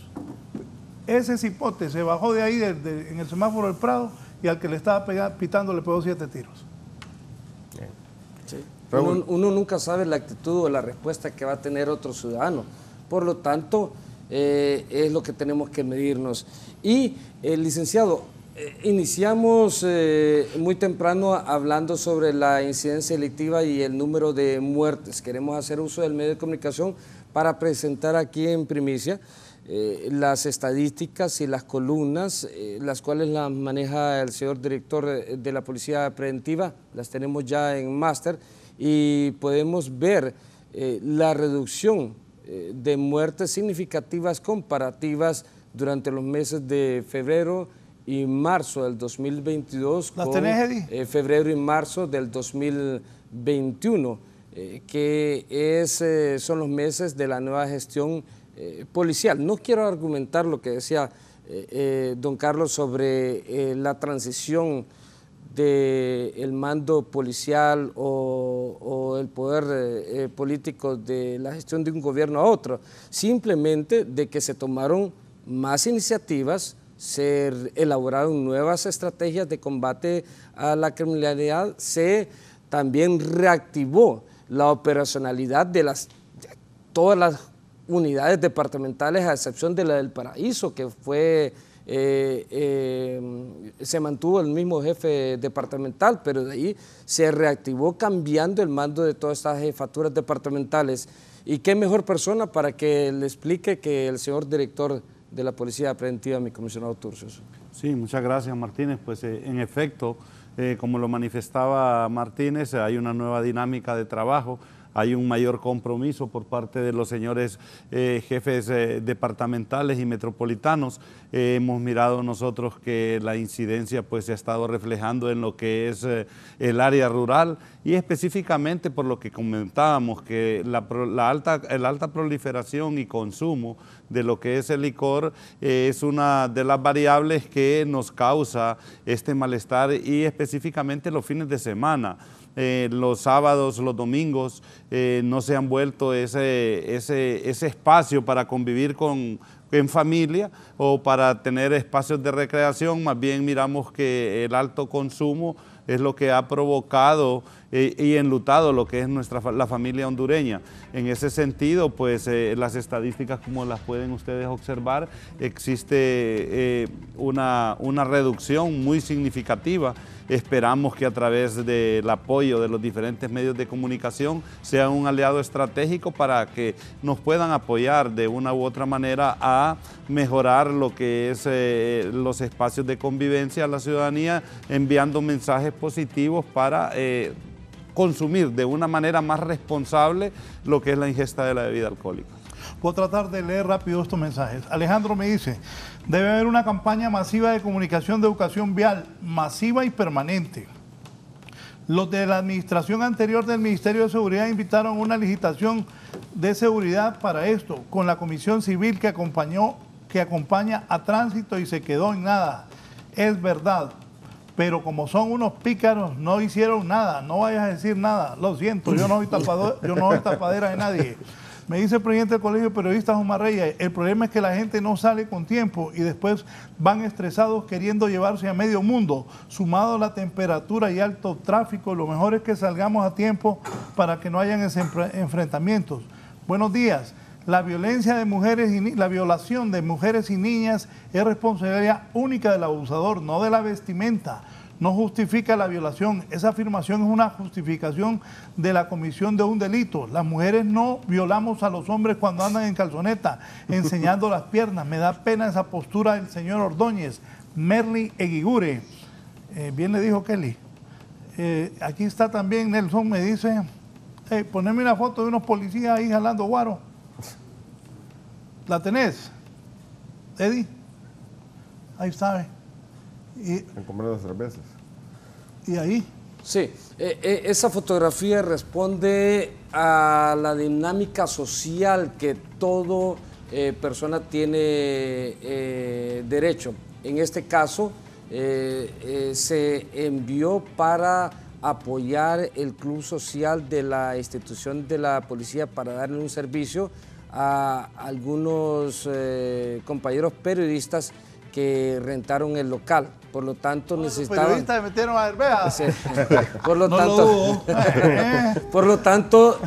Ese cipote se bajó de ahí en el semáforo del Prado y al que le estaba pitando le pegó 7 tiros. Sí. Uno nunca sabe la actitud o la respuesta que va a tener otro ciudadano. Por lo tanto, es lo que tenemos que medirnos. Y, licenciado, iniciamos muy temprano hablando sobre la incidencia delictiva y el número de muertes. Queremos hacer uso del medio de comunicación para presentar aquí en primicia las estadísticas y las columnas, las cuales las maneja el señor director de la Policía Preventiva, las tenemos ya en máster y podemos ver la reducción de muertes significativas comparativas durante los meses de febrero y marzo del 2022 ¿Las con tenés, Eddie? febrero y marzo del 2021, que son los meses de la nueva gestión policial. No quiero argumentar lo que decía don Carlos sobre la transición del mando policial o el poder político de la gestión de un gobierno a otro, simplemente de que se tomaron más iniciativas, se elaboraron nuevas estrategias de combate a la criminalidad, se también reactivó la operacionalidad de todas las unidades departamentales, a excepción de la del Paraíso, que fue se mantuvo el mismo jefe departamental, pero de ahí se reactivó cambiando el mando de todas estas jefaturas departamentales. ¿Y qué mejor persona para que le explique que el señor director de la Policía Preventiva, mi comisionado Turcios? Sí, muchas gracias, Martínez. Pues en efecto, como lo manifestaba Martínez, hay una nueva dinámica de trabajo. Hay un mayor compromiso por parte de los señores jefes departamentales y metropolitanos. Hemos mirado nosotros que la incidencia pues se ha estado reflejando en lo que es el área rural y específicamente por lo que comentábamos, que la alta proliferación y consumo de lo que es el licor es una de las variables que nos causa este malestar y específicamente los fines de semana. Los sábados, los domingos, no se han vuelto ese espacio para convivir en familia o para tener espacios de recreación. Más bien miramos que el alto consumo es lo que ha provocado y enlutado lo que es la familia hondureña. En ese sentido, pues las estadísticas, como las pueden ustedes observar, existe una reducción muy significativa. Esperamos que a través del apoyo de los diferentes medios de comunicación sea un aliado estratégico para que nos puedan apoyar de una u otra manera a mejorar lo que es los espacios de convivencia a la ciudadanía, enviando mensajes positivos para consumir de una manera más responsable lo que es la ingesta de la bebida alcohólica. Voy a tratar de leer rápido estos mensajes. Alejandro me dice, debe haber una campaña masiva de comunicación de educación vial, masiva y permanente. Los de la administración anterior del Ministerio de Seguridad invitaron a una licitación de seguridad para esto, con la comisión civil que acompaña a tránsito y se quedó en nada. Es verdad, pero como son unos pícaros, no hicieron nada. No vayas a decir nada, lo siento, yo no soy tapadera de nadie. Me dice el presidente del Colegio de Periodistas, Omar Reyes, el problema es que la gente no sale con tiempo y después van estresados queriendo llevarse a medio mundo. Sumado a la temperatura y alto tráfico, lo mejor es que salgamos a tiempo para que no hayan enfrentamientos. Buenos días. La violación de mujeres y niñas es responsabilidad única del abusador, no de la vestimenta. No justifica la violación. Esa afirmación es una justificación de la comisión de un delito. Las mujeres no violamos a los hombres cuando andan en calzoneta, enseñando las piernas. Me da pena esa postura del señor Ordóñez. Merly Eguigure. Bien le dijo Kelly. Aquí está también Nelson, me dice, poneme una foto de unos policías ahí jalando guaro. ¿La tenés, Eddie? Ahí está. Están comprando cervezas. ¿Y ahí? Sí, esa fotografía responde a la dinámica social que toda persona tiene derecho. En este caso, se envió para apoyar el club social de la institución de la policía para darle un servicio a algunos compañeros periodistas que rentaron el local. Por lo tanto, necesitaban... Los periodistas se metieron a Hervea. Sí. Por lo no tanto, lo dudo. por lo tanto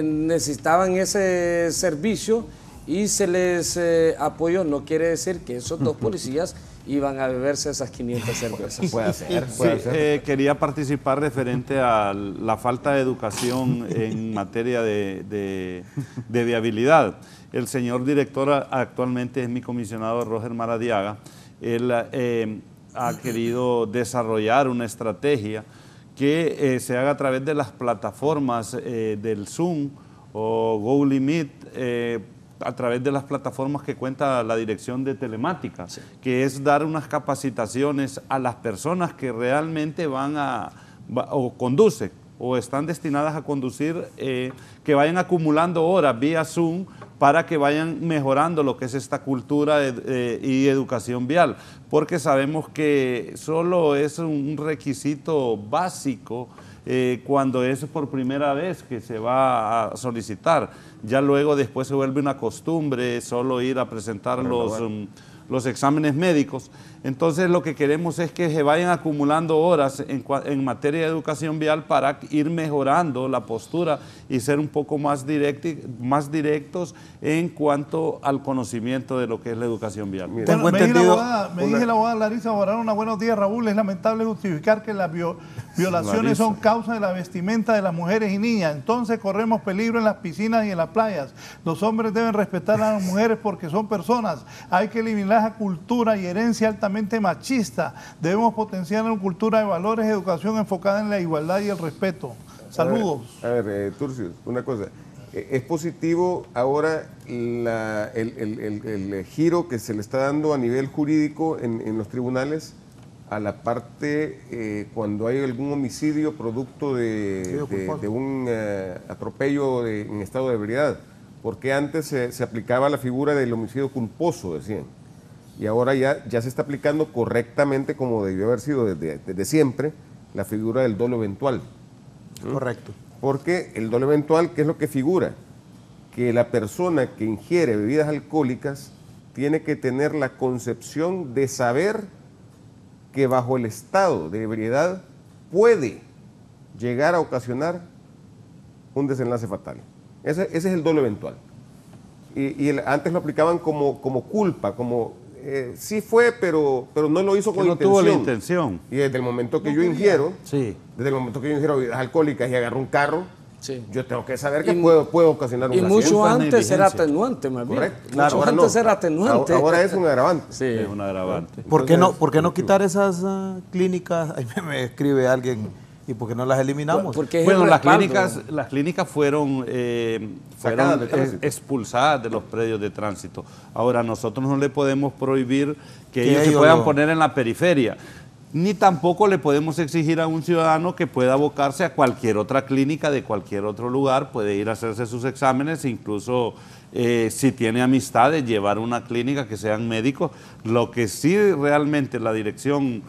necesitaban ese servicio y se les apoyó. No quiere decir que esos dos policías iban a beberse esas 500 cervezas. Puede ser. Quería participar referente a la falta de educación en materia de viabilidad. El señor director actualmente es mi comisionado Roger Maradiaga. Él ha querido desarrollar una estrategia que se haga a través de las plataformas del Zoom o Google Meet, a través de las plataformas que cuenta la dirección de telemática, sí, que es dar unas capacitaciones a las personas que realmente o conducen o están destinadas a conducir, que vayan acumulando horas vía Zoom para que vayan mejorando lo que es esta cultura y educación vial, porque sabemos que solo es un requisito básico cuando es por primera vez que se va a solicitar. Ya luego después se vuelve una costumbre solo ir a presentar los exámenes médicos. Entonces lo que queremos es que se vayan acumulando horas en materia de educación vial para ir mejorando la postura y ser un poco más directos en cuanto al conocimiento de lo que es la educación vial. Bueno, me dice la abogada Larisa Borano, buenos días Raúl, es lamentable justificar que las violaciones son causa de la vestimenta de las mujeres y niñas, entonces corremos peligro en las piscinas y en las playas. Los hombres deben respetar a las mujeres porque son personas, hay que eliminar esa cultura y herencia altamente machista. Debemos potenciar una cultura de valores y educación enfocada en la igualdad y el respeto. Saludos. A ver, Turcios, una cosa. Es positivo ahora el giro que se le está dando a nivel jurídico en los tribunales a la parte cuando hay algún homicidio producto de un atropello en estado de ebriedad. Porque antes se aplicaba la figura del homicidio culposo, decían. Y ahora ya se está aplicando correctamente, como debió haber sido desde siempre, la figura del dolo eventual. Correcto. Porque el dolo eventual, ¿qué es lo que figura? Que la persona que ingiere bebidas alcohólicas tiene que tener la concepción de saber que bajo el estado de ebriedad puede llegar a ocasionar un desenlace fatal. Ese es el dolo eventual. Antes lo aplicaban como culpa, como sí fue, pero no lo hizo con intención. No tuvo la intención. Y desde el momento que yo ingiero, bebidas alcohólicas y agarro un carro, yo tengo que saber que puedo ocasionar un accidente. Y mucho antes era atenuante, más bien. Correcto. Claro, mucho antes era atenuante. Ahora es un agravante. Sí, es un agravante. ¿Por qué no quitar esas clínicas? Ahí me escribe alguien. ¿Y por qué no las eliminamos? Bueno, las clínicas fueron expulsadas de los predios de tránsito. Ahora, nosotros no le podemos prohibir que ellos se puedan poner en la periferia, ni tampoco le podemos exigir a un ciudadano que pueda abocarse a cualquier otra clínica de cualquier otro lugar, puede ir a hacerse sus exámenes, incluso si tiene amistades, llevar una clínica que sean médicos. Lo que sí realmente la Dirección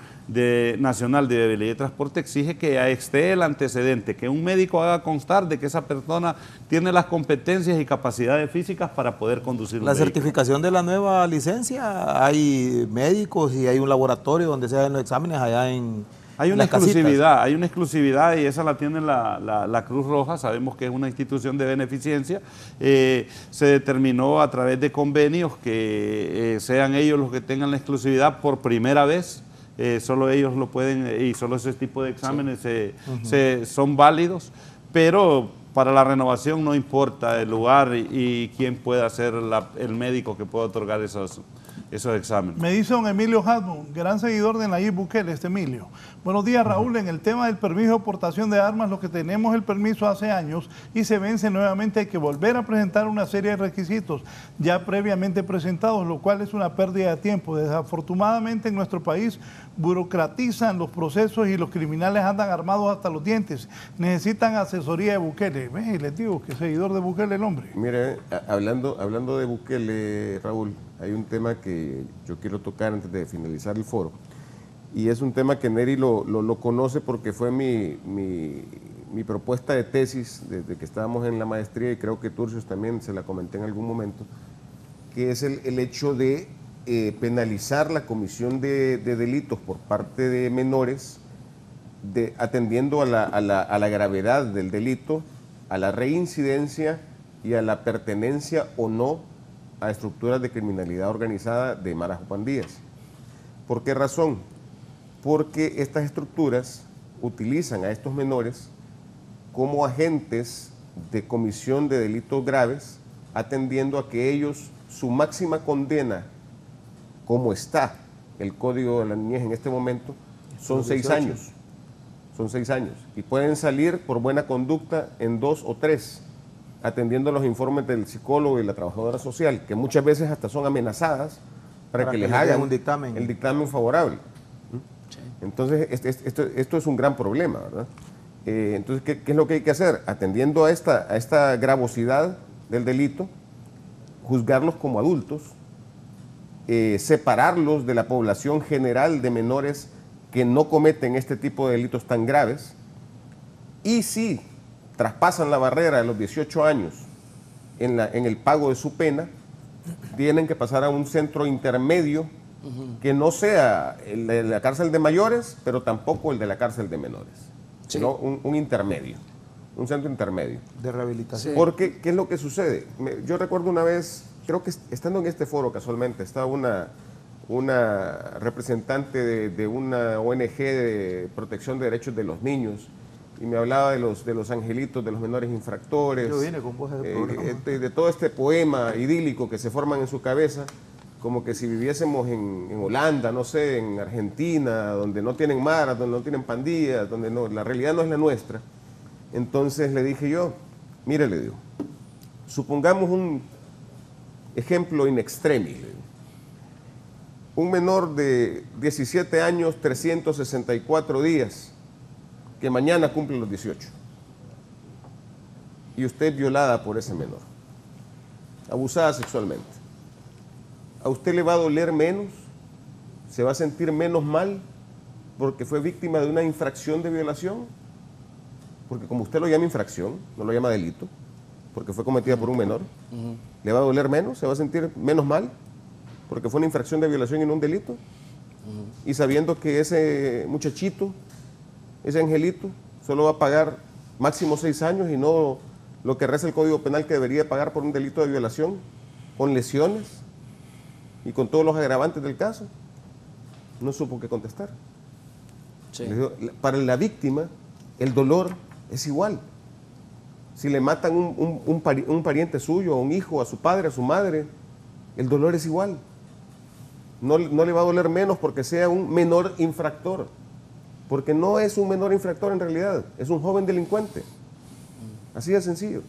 Nacional de Vialidad y Transporte exige que esté el antecedente, que un médico haga constar de que esa persona tiene las competencias y capacidades físicas para poder conducir un vehículo. La certificación de la nueva licencia, hay médicos y hay un laboratorio donde se hacen los exámenes allá en Hay una exclusividad y esa la tiene la Cruz Roja. Sabemos que es una institución de beneficencia. Se determinó a través de convenios que sean ellos los que tengan la exclusividad por primera vez. Solo ellos lo pueden y solo ese tipo de exámenes son válidos, pero para la renovación no importa el lugar y quién pueda ser el médico que pueda otorgar esos exámenes. Me dice don Emilio Hadmon, gran seguidor de Nayib Bukele, Emilio. Buenos días, Raúl. En el tema del permiso de portación de armas, lo que tenemos el permiso hace años y se vence nuevamente, hay que volver a presentar una serie de requisitos ya previamente presentados, lo cual es una pérdida de tiempo. Desafortunadamente en nuestro país burocratizan los procesos y los criminales andan armados hasta los dientes. Necesitan asesoría de Bukele. Y les digo que es seguidor de Bukele el hombre. Mire, hablando de Bukele, Raúl, hay un tema que yo quiero tocar antes de finalizar el foro, y es un tema que Neri lo conoce porque fue mi propuesta de tesis desde que estábamos en la maestría, y creo que Turcios también se la comenté en algún momento, que es el hecho de penalizar la comisión de delitos por parte de menores, atendiendo a la gravedad del delito, a la reincidencia y a la pertenencia o no a estructuras de criminalidad organizada de maras o pandillas. ¿Por qué razón? Porque estas estructuras utilizan a estos menores como agentes de comisión de delitos graves, atendiendo a que ellos, su máxima condena, como está el Código de la Niñez en este momento, son 6 años. Son 6 años. Y pueden salir por buena conducta en 2 o 3, atendiendo los informes del psicólogo y la trabajadora social, que muchas veces hasta son amenazadas para que les hagan el dictamen favorable. Sí. Entonces, esto es un gran problema, ¿verdad? Entonces, ¿qué es lo que hay que hacer? Atendiendo a esta gravosidad del delito, juzgarlos como adultos, separarlos de la población general de menores que no cometen este tipo de delitos tan graves, y si traspasan la barrera de los 18 años en el pago de su pena, tienen que pasar a un centro intermedio que no sea el de la cárcel de mayores, pero tampoco el de la cárcel de menores, sino un intermedio, un centro intermedio. De rehabilitación. Porque, ¿qué es lo que sucede? Yo recuerdo una vez, creo que estando en este foro casualmente, estaba una representante de una ONG de protección de derechos de los niños, y me hablaba de los angelitos, de los menores infractores, yo vine con vos a de todo este poema idílico que se forman en su cabeza, como que si viviésemos en Holanda, no sé, en Argentina, donde no tienen maras, donde no tienen pandillas, donde no, la realidad no es la nuestra. Entonces le dije yo, mire, le digo, supongamos un ejemplo in extremis, le digo. Un menor de 17 años, 364 días, que mañana cumple los 18. Y usted es violada por ese menor, abusada sexualmente. ¿A usted le va a doler menos? ¿Se va a sentir menos mal porque fue víctima de una infracción de violación? Porque como usted lo llama infracción, no lo llama delito, porque fue cometida por un menor, ¿le va a doler menos? ¿Se va a sentir menos mal porque fue una infracción de violación y no un delito? Y sabiendo que ese muchachito, ese angelito, solo va a pagar máximo 6 años y no lo que reza el Código Penal que debería pagar por un delito de violación, con lesiones y con todos los agravantes del caso, no supo qué contestar. Sí. Para la víctima, el dolor es igual. Si le matan un pariente suyo, a un hijo, a su padre, a su madre, el dolor es igual. No le va a doler menos porque sea un menor infractor, porque no es un menor infractor en realidad, es un joven delincuente. Así de sencillo.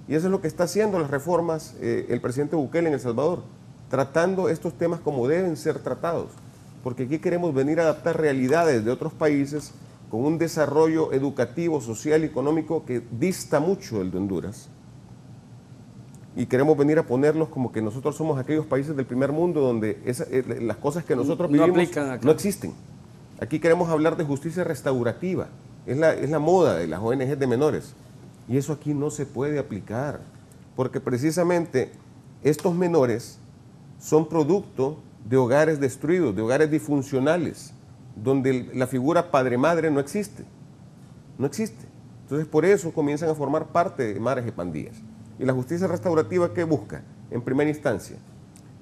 Y eso es lo que está haciendo las reformas el presidente Bukele en El Salvador, tratando estos temas como deben ser tratados, porque aquí queremos venir a adaptar realidades de otros países con un desarrollo educativo, social y económico que dista mucho del de Honduras. Y queremos venir a ponerlos como que nosotros somos aquellos países del primer mundo donde las cosas que nosotros vivimos no existen. Aquí queremos hablar de justicia restaurativa, es la moda de las ONG de menores. Y eso aquí no se puede aplicar, porque precisamente estos menores son producto de hogares destruidos, de hogares disfuncionales, donde la figura padre-madre no existe. No existe. Entonces por eso comienzan a formar parte de maras y pandillas. Y la justicia restaurativa, ¿qué busca? En primera instancia,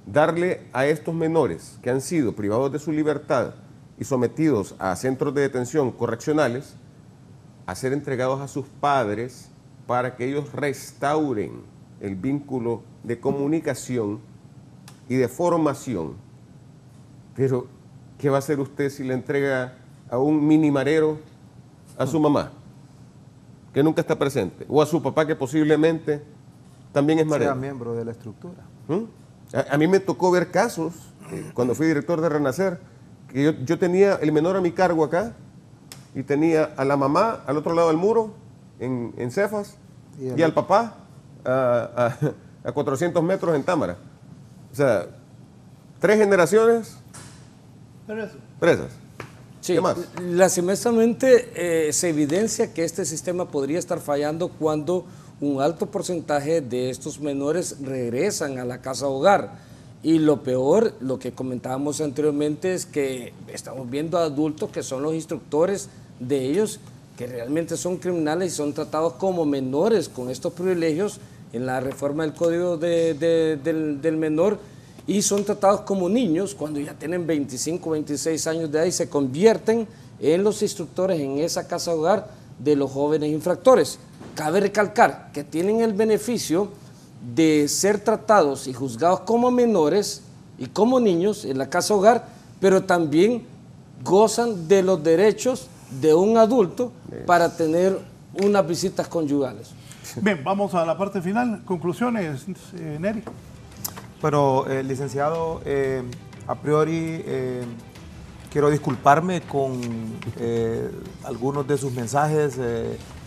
darle a estos menores que han sido privados de su libertad y sometidos a centros de detención correccionales, a ser entregados a sus padres para que ellos restauren el vínculo de comunicación y de formación. Pero, ¿qué va a hacer usted si le entrega a un minimarero a su mamá, que nunca está presente, o a su papá, que posiblemente también es marero? Sea miembro de la estructura. A mí me tocó ver casos, cuando fui director de Renacer, que yo tenía el menor a mi cargo acá, y tenía a la mamá al otro lado del muro, en Cefas, y al papá a 400 metros en Támara. O sea, 3 generaciones presas. Sí, ¿Qué más? Lastimosamente se evidencia que este sistema podría estar fallando cuando un alto porcentaje de estos menores regresan a la casa hogar. Y lo peor, lo que comentábamos anteriormente, es que estamos viendo a adultos que son los instructores de ellos, que realmente son criminales y son tratados como menores con estos privilegios en la reforma del Código del Menor, y son tratados como niños cuando ya tienen 25, 26 años de edad y se convierten en los instructores en esa casa hogar de los jóvenes infractores. Cabe recalcar que tienen el beneficio de ser tratados y juzgados como menores y como niños en la casa hogar, pero también gozan de los derechos de un adulto para tener unas visitas conyugales. Bien, vamos a la parte final. Conclusiones, Neri. Pero, licenciado, a priori quiero disculparme con algunos de sus mensajes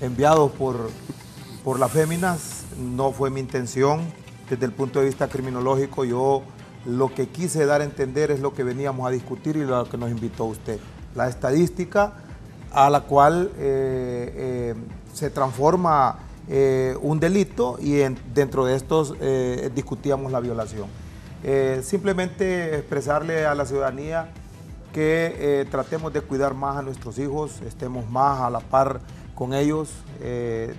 enviados por las féminas. No fue mi intención desde el punto de vista criminológico, yo lo que quise dar a entender es lo que veníamos a discutir y lo que nos invitó usted. La estadística a la cual se transforma un delito y dentro de estos discutíamos la violación. Simplemente expresarle a la ciudadanía que tratemos de cuidar más a nuestros hijos, estemos más a la par con ellos,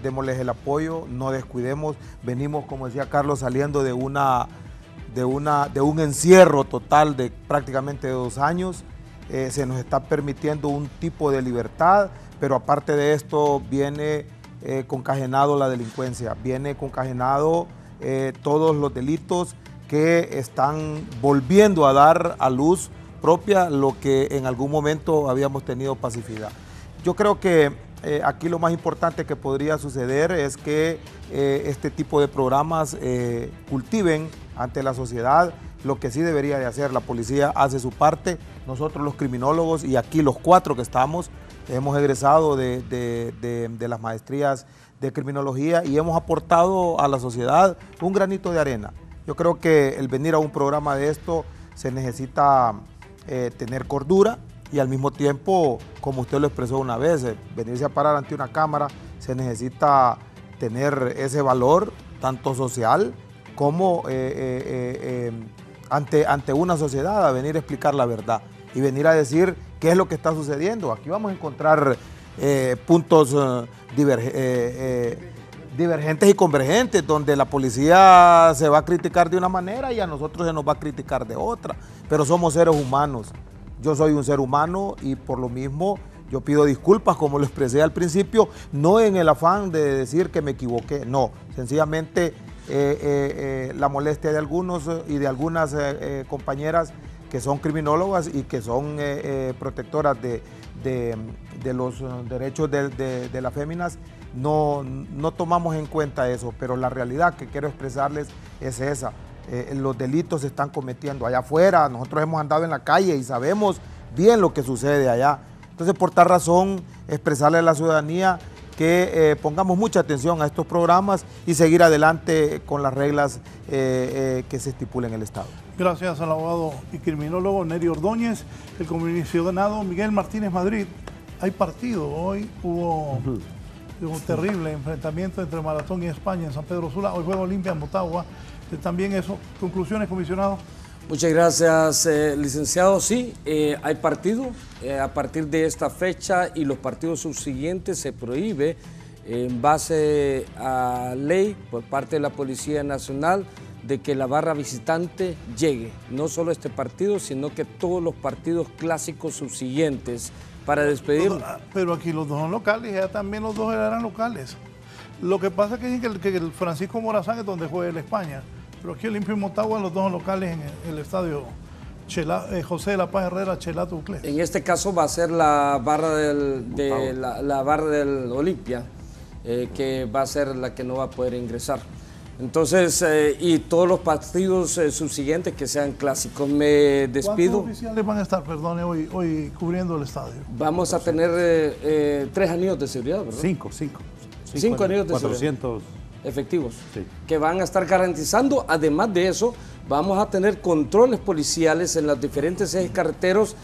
démosles el apoyo, no descuidemos. Venimos, como decía Carlos, saliendo de un encierro total de prácticamente 2 años. Se nos está permitiendo un tipo de libertad, pero aparte de esto viene concajenado la delincuencia, viene concajenado todos los delitos que están volviendo a dar a luz propia lo que en algún momento habíamos tenido pacificidad. Yo creo que aquí lo más importante que podría suceder es que este tipo de programas cultiven ante la sociedad lo que sí debería de hacer. La policía hace su parte, nosotros los criminólogos y aquí los 4 que estamos, hemos egresado de las maestrías de criminología y hemos aportado a la sociedad un granito de arena. Yo creo que el venir a un programa de esto se necesita tener cordura y al mismo tiempo, como usted lo expresó una vez, venirse a parar ante una cámara, se necesita tener ese valor, tanto social como ante una sociedad, a venir a explicar la verdad y venir a decir qué es lo que está sucediendo. Aquí vamos a encontrar puntos divergentes y convergentes, donde la policía se va a criticar de una manera y a nosotros se nos va a criticar de otra, pero somos seres humanos. Yo soy un ser humano y por lo mismo yo pido disculpas, como lo expresé al principio, no en el afán de decir que me equivoqué, no, sencillamente la molestia de algunos y de algunas compañeras que son criminólogas y que son protectoras de los derechos de las féminas, no tomamos en cuenta eso, pero la realidad que quiero expresarles es esa. Los delitos se están cometiendo allá afuera, nosotros hemos andado en la calle y sabemos bien lo que sucede allá. Entonces, por tal razón, expresarle a la ciudadanía que pongamos mucha atención a estos programas y seguir adelante con las reglas que se estipulen en el Estado. Gracias al abogado y criminólogo Neri Ordóñez, el comisionado Miguel Martínez Madrid. Hay partido, hoy hubo un terrible enfrentamiento entre Maratón y España en San Pedro Sula, hoy juega Olimpia en Motagua. También eso. ¿Conclusiones, comisionado? Muchas gracias, licenciado. Sí, hay partido. A partir de esta fecha y los partidos subsiguientes se prohíbe, en base a ley por parte de la Policía Nacional, de que la barra visitante llegue. No solo este partido, sino que todos los partidos clásicos subsiguientes para despedirlo. Pero aquí los 2 son locales, ya también los 2 eran locales. Lo que pasa es que el Francisco Morazán es donde juega el España. Pero aquí Olimpia y Motagua, los 2 locales en el estadio José de la Paz Herrera, Chelato Uclés. En este caso va a ser la barra la barra del Olimpia, que va a ser la que no va a poder ingresar. Entonces, y todos los partidos subsiguientes que sean clásicos. Me despido. ¿Cuántos oficiales van a estar, perdone, hoy cubriendo el estadio? Vamos a tener 3 anillos de seguridad, ¿verdad? 5 anillos de 400 seguridad efectivos, sí, que van a estar garantizando. Además de eso, vamos a tener controles policiales en los diferentes ejes carreteros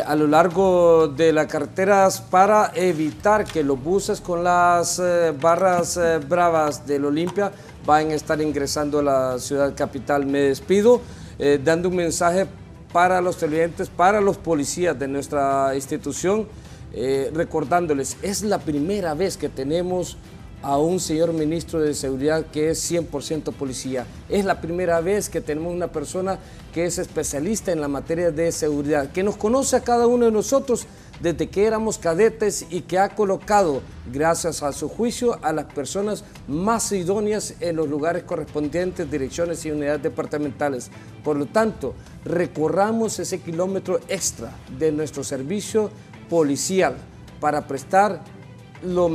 a lo largo de las carreteras para evitar que los buses con las barras bravas del Olimpia van a estar ingresando a la ciudad capital. Me despido dando un mensaje para los televidentes, para los policías de nuestra institución, recordándoles, es la primera vez que tenemos a un señor ministro de Seguridad que es 100% policía. Es la primera vez que tenemos una persona que es especialista en la materia de seguridad, que nos conoce a cada uno de nosotros desde que éramos cadetes y que ha colocado, gracias a su juicio, a las personas más idóneas en los lugares correspondientes, direcciones y unidades departamentales. Por lo tanto, recorramos ese kilómetro extra de nuestro servicio policial para prestar la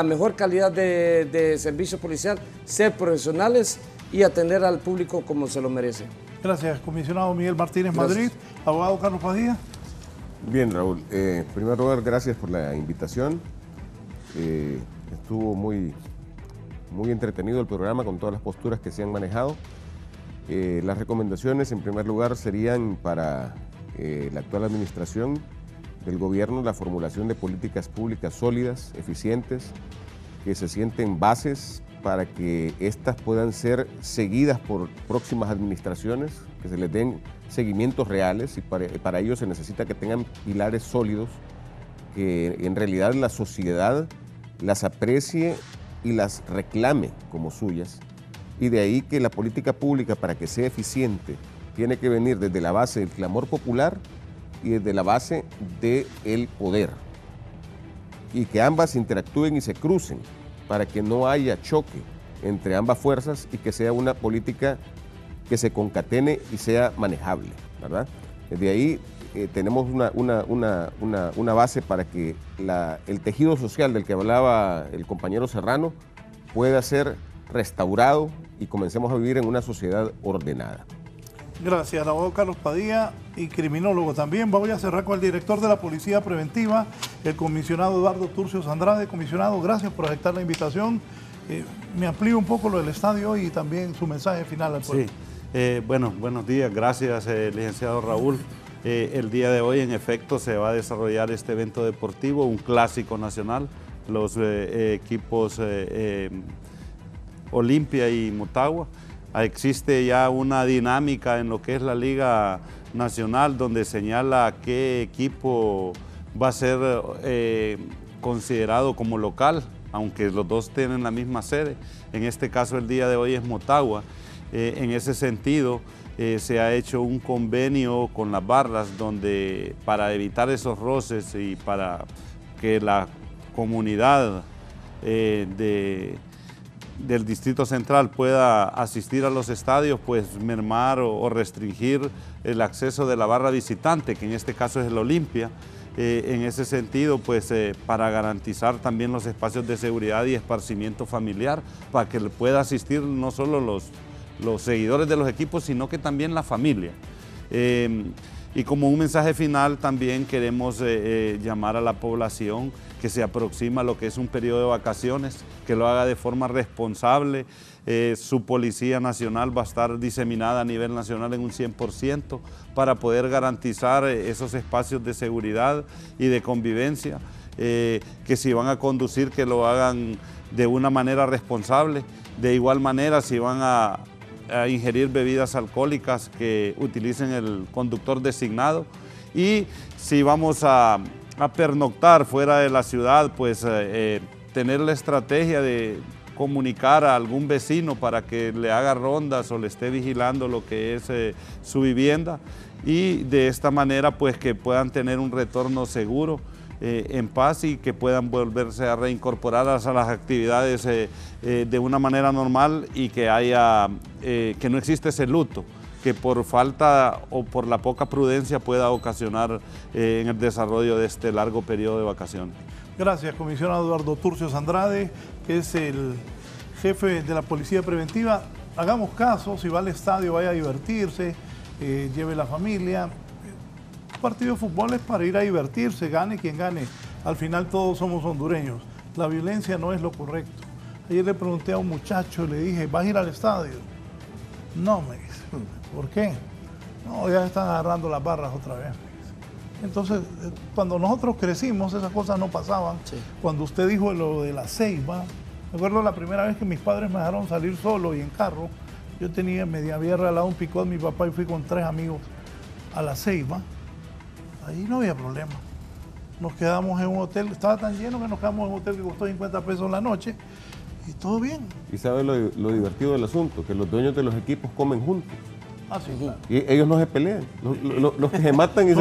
mejor calidad de servicio policial, ser profesionales y atender al público como se lo merece. Gracias, comisionado Miguel Martínez Madrid. Abogado Carlos Padilla. Bien, Raúl. En primer lugar, gracias por la invitación. Estuvo muy muy entretenido el programa con todas las posturas que se han manejado. Las recomendaciones, en primer lugar, serían para la actual administración del gobierno la formulación de políticas públicas sólidas, eficientes, que se sienten bases para que éstas puedan ser seguidas por próximas administraciones, que se les den seguimientos reales, y para ello se necesita que tengan pilares sólidos, que en realidad la sociedad las aprecie y las reclame como suyas. Y de ahí que la política pública, para que sea eficiente, tiene que venir desde la base del clamor popular y desde la base del poder. Y que ambas interactúen y se crucen para que no haya choque entre ambas fuerzas y que sea una política que se concatene y sea manejable, ¿verdad? Desde ahí tenemos una base para que el tejido social del que hablaba el compañero Serrano pueda ser restaurado y comencemos a vivir en una sociedad ordenada. Gracias, abogado Carlos Padilla y criminólogo también. Voy a cerrar con el director de la Policía Preventiva, el comisionado Eduardo Turcios Andrade. Comisionado, gracias por aceptar la invitación. Me amplío un poco lo del estadio y también su mensaje final al pueblo. Sí, bueno, buenos días. Gracias, licenciado Raúl. El día de hoy, en efecto, se va a desarrollar este evento deportivo, un clásico nacional. Los equipos Olimpia y Motagua. Existe ya una dinámica en lo que es la Liga Nacional donde señala qué equipo va a ser considerado como local, aunque los dos tienen la misma sede. En este caso el día de hoy es Motagua. En ese sentido se ha hecho un convenio con las barras donde para evitar esos roces y para que la comunidad del Distrito Central pueda asistir a los estadios, pues mermar o restringir el acceso de la barra visitante, que en este caso es el Olimpia. En ese sentido, pues para garantizar también los espacios de seguridad y esparcimiento familiar, para que pueda asistir no solo los seguidores de los equipos, sino que también la familia. Y como un mensaje final también queremos llamar a la población que se aproxima a lo que es un periodo de vacaciones, que lo haga de forma responsable. Su Policía Nacional va a estar diseminada a nivel nacional en un 100% para poder garantizar esos espacios de seguridad y de convivencia, que si van a conducir que lo hagan de una manera responsable. De igual manera, si van a ingerir bebidas alcohólicas, que utilicen el conductor designado, y si vamos a pernoctar fuera de la ciudad, pues tener la estrategia de comunicar a algún vecino para que le haga rondas o le esté vigilando lo que es su vivienda, y de esta manera pues que puedan tener un retorno seguro, en paz, y que puedan volverse a reincorporar a las actividades de una manera normal, y que haya, que no existe ese luto que por falta o por la poca prudencia pueda ocasionar en el desarrollo de este largo periodo de vacaciones. Gracias, comisionado Eduardo Turcios Andrade, que es el jefe de la Policía Preventiva. Hagamos caso, si va al estadio vaya a divertirse, lleve la familia. Partido de fútbol es para ir a divertirse, gane quien gane. Al final todos somos hondureños. La violencia no es lo correcto. Ayer le pregunté a un muchacho, le dije, ¿vas a ir al estadio? No, me dice. ¿Por qué? No, ya están agarrando las barras otra vez, me dice. Entonces, cuando nosotros crecimos, esas cosas no pasaban. Sí. Cuando usted dijo lo de la Ceiba, me acuerdo la primera vez que mis padres me dejaron salir solo y en carro. Yo me había regalado un picot mi papá y fui con 3 amigos a la Ceiba. Ahí no había problema. Nos quedamos en un hotel, estaba tan lleno que nos quedamos en un hotel que costó 50 pesos la noche y todo bien. Y ¿sabe lo divertido del asunto? Que los dueños de los equipos comen juntos. Ah, sí, claro. Y ellos no se pelean. Los que se matan y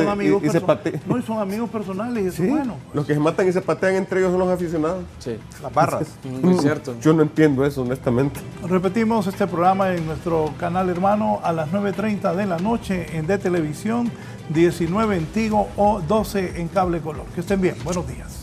se patean. No, y son amigos personales y eso es bueno. Pues. Los que se matan y se patean entre ellos son los aficionados. Sí. Las barras. Muy cierto. Yo no entiendo eso, honestamente. Repetimos este programa en nuestro canal hermano a las 9:30 de la noche en D Televisión, 19 en Tigo o 12 en Cable Color. Que estén bien. Buenos días.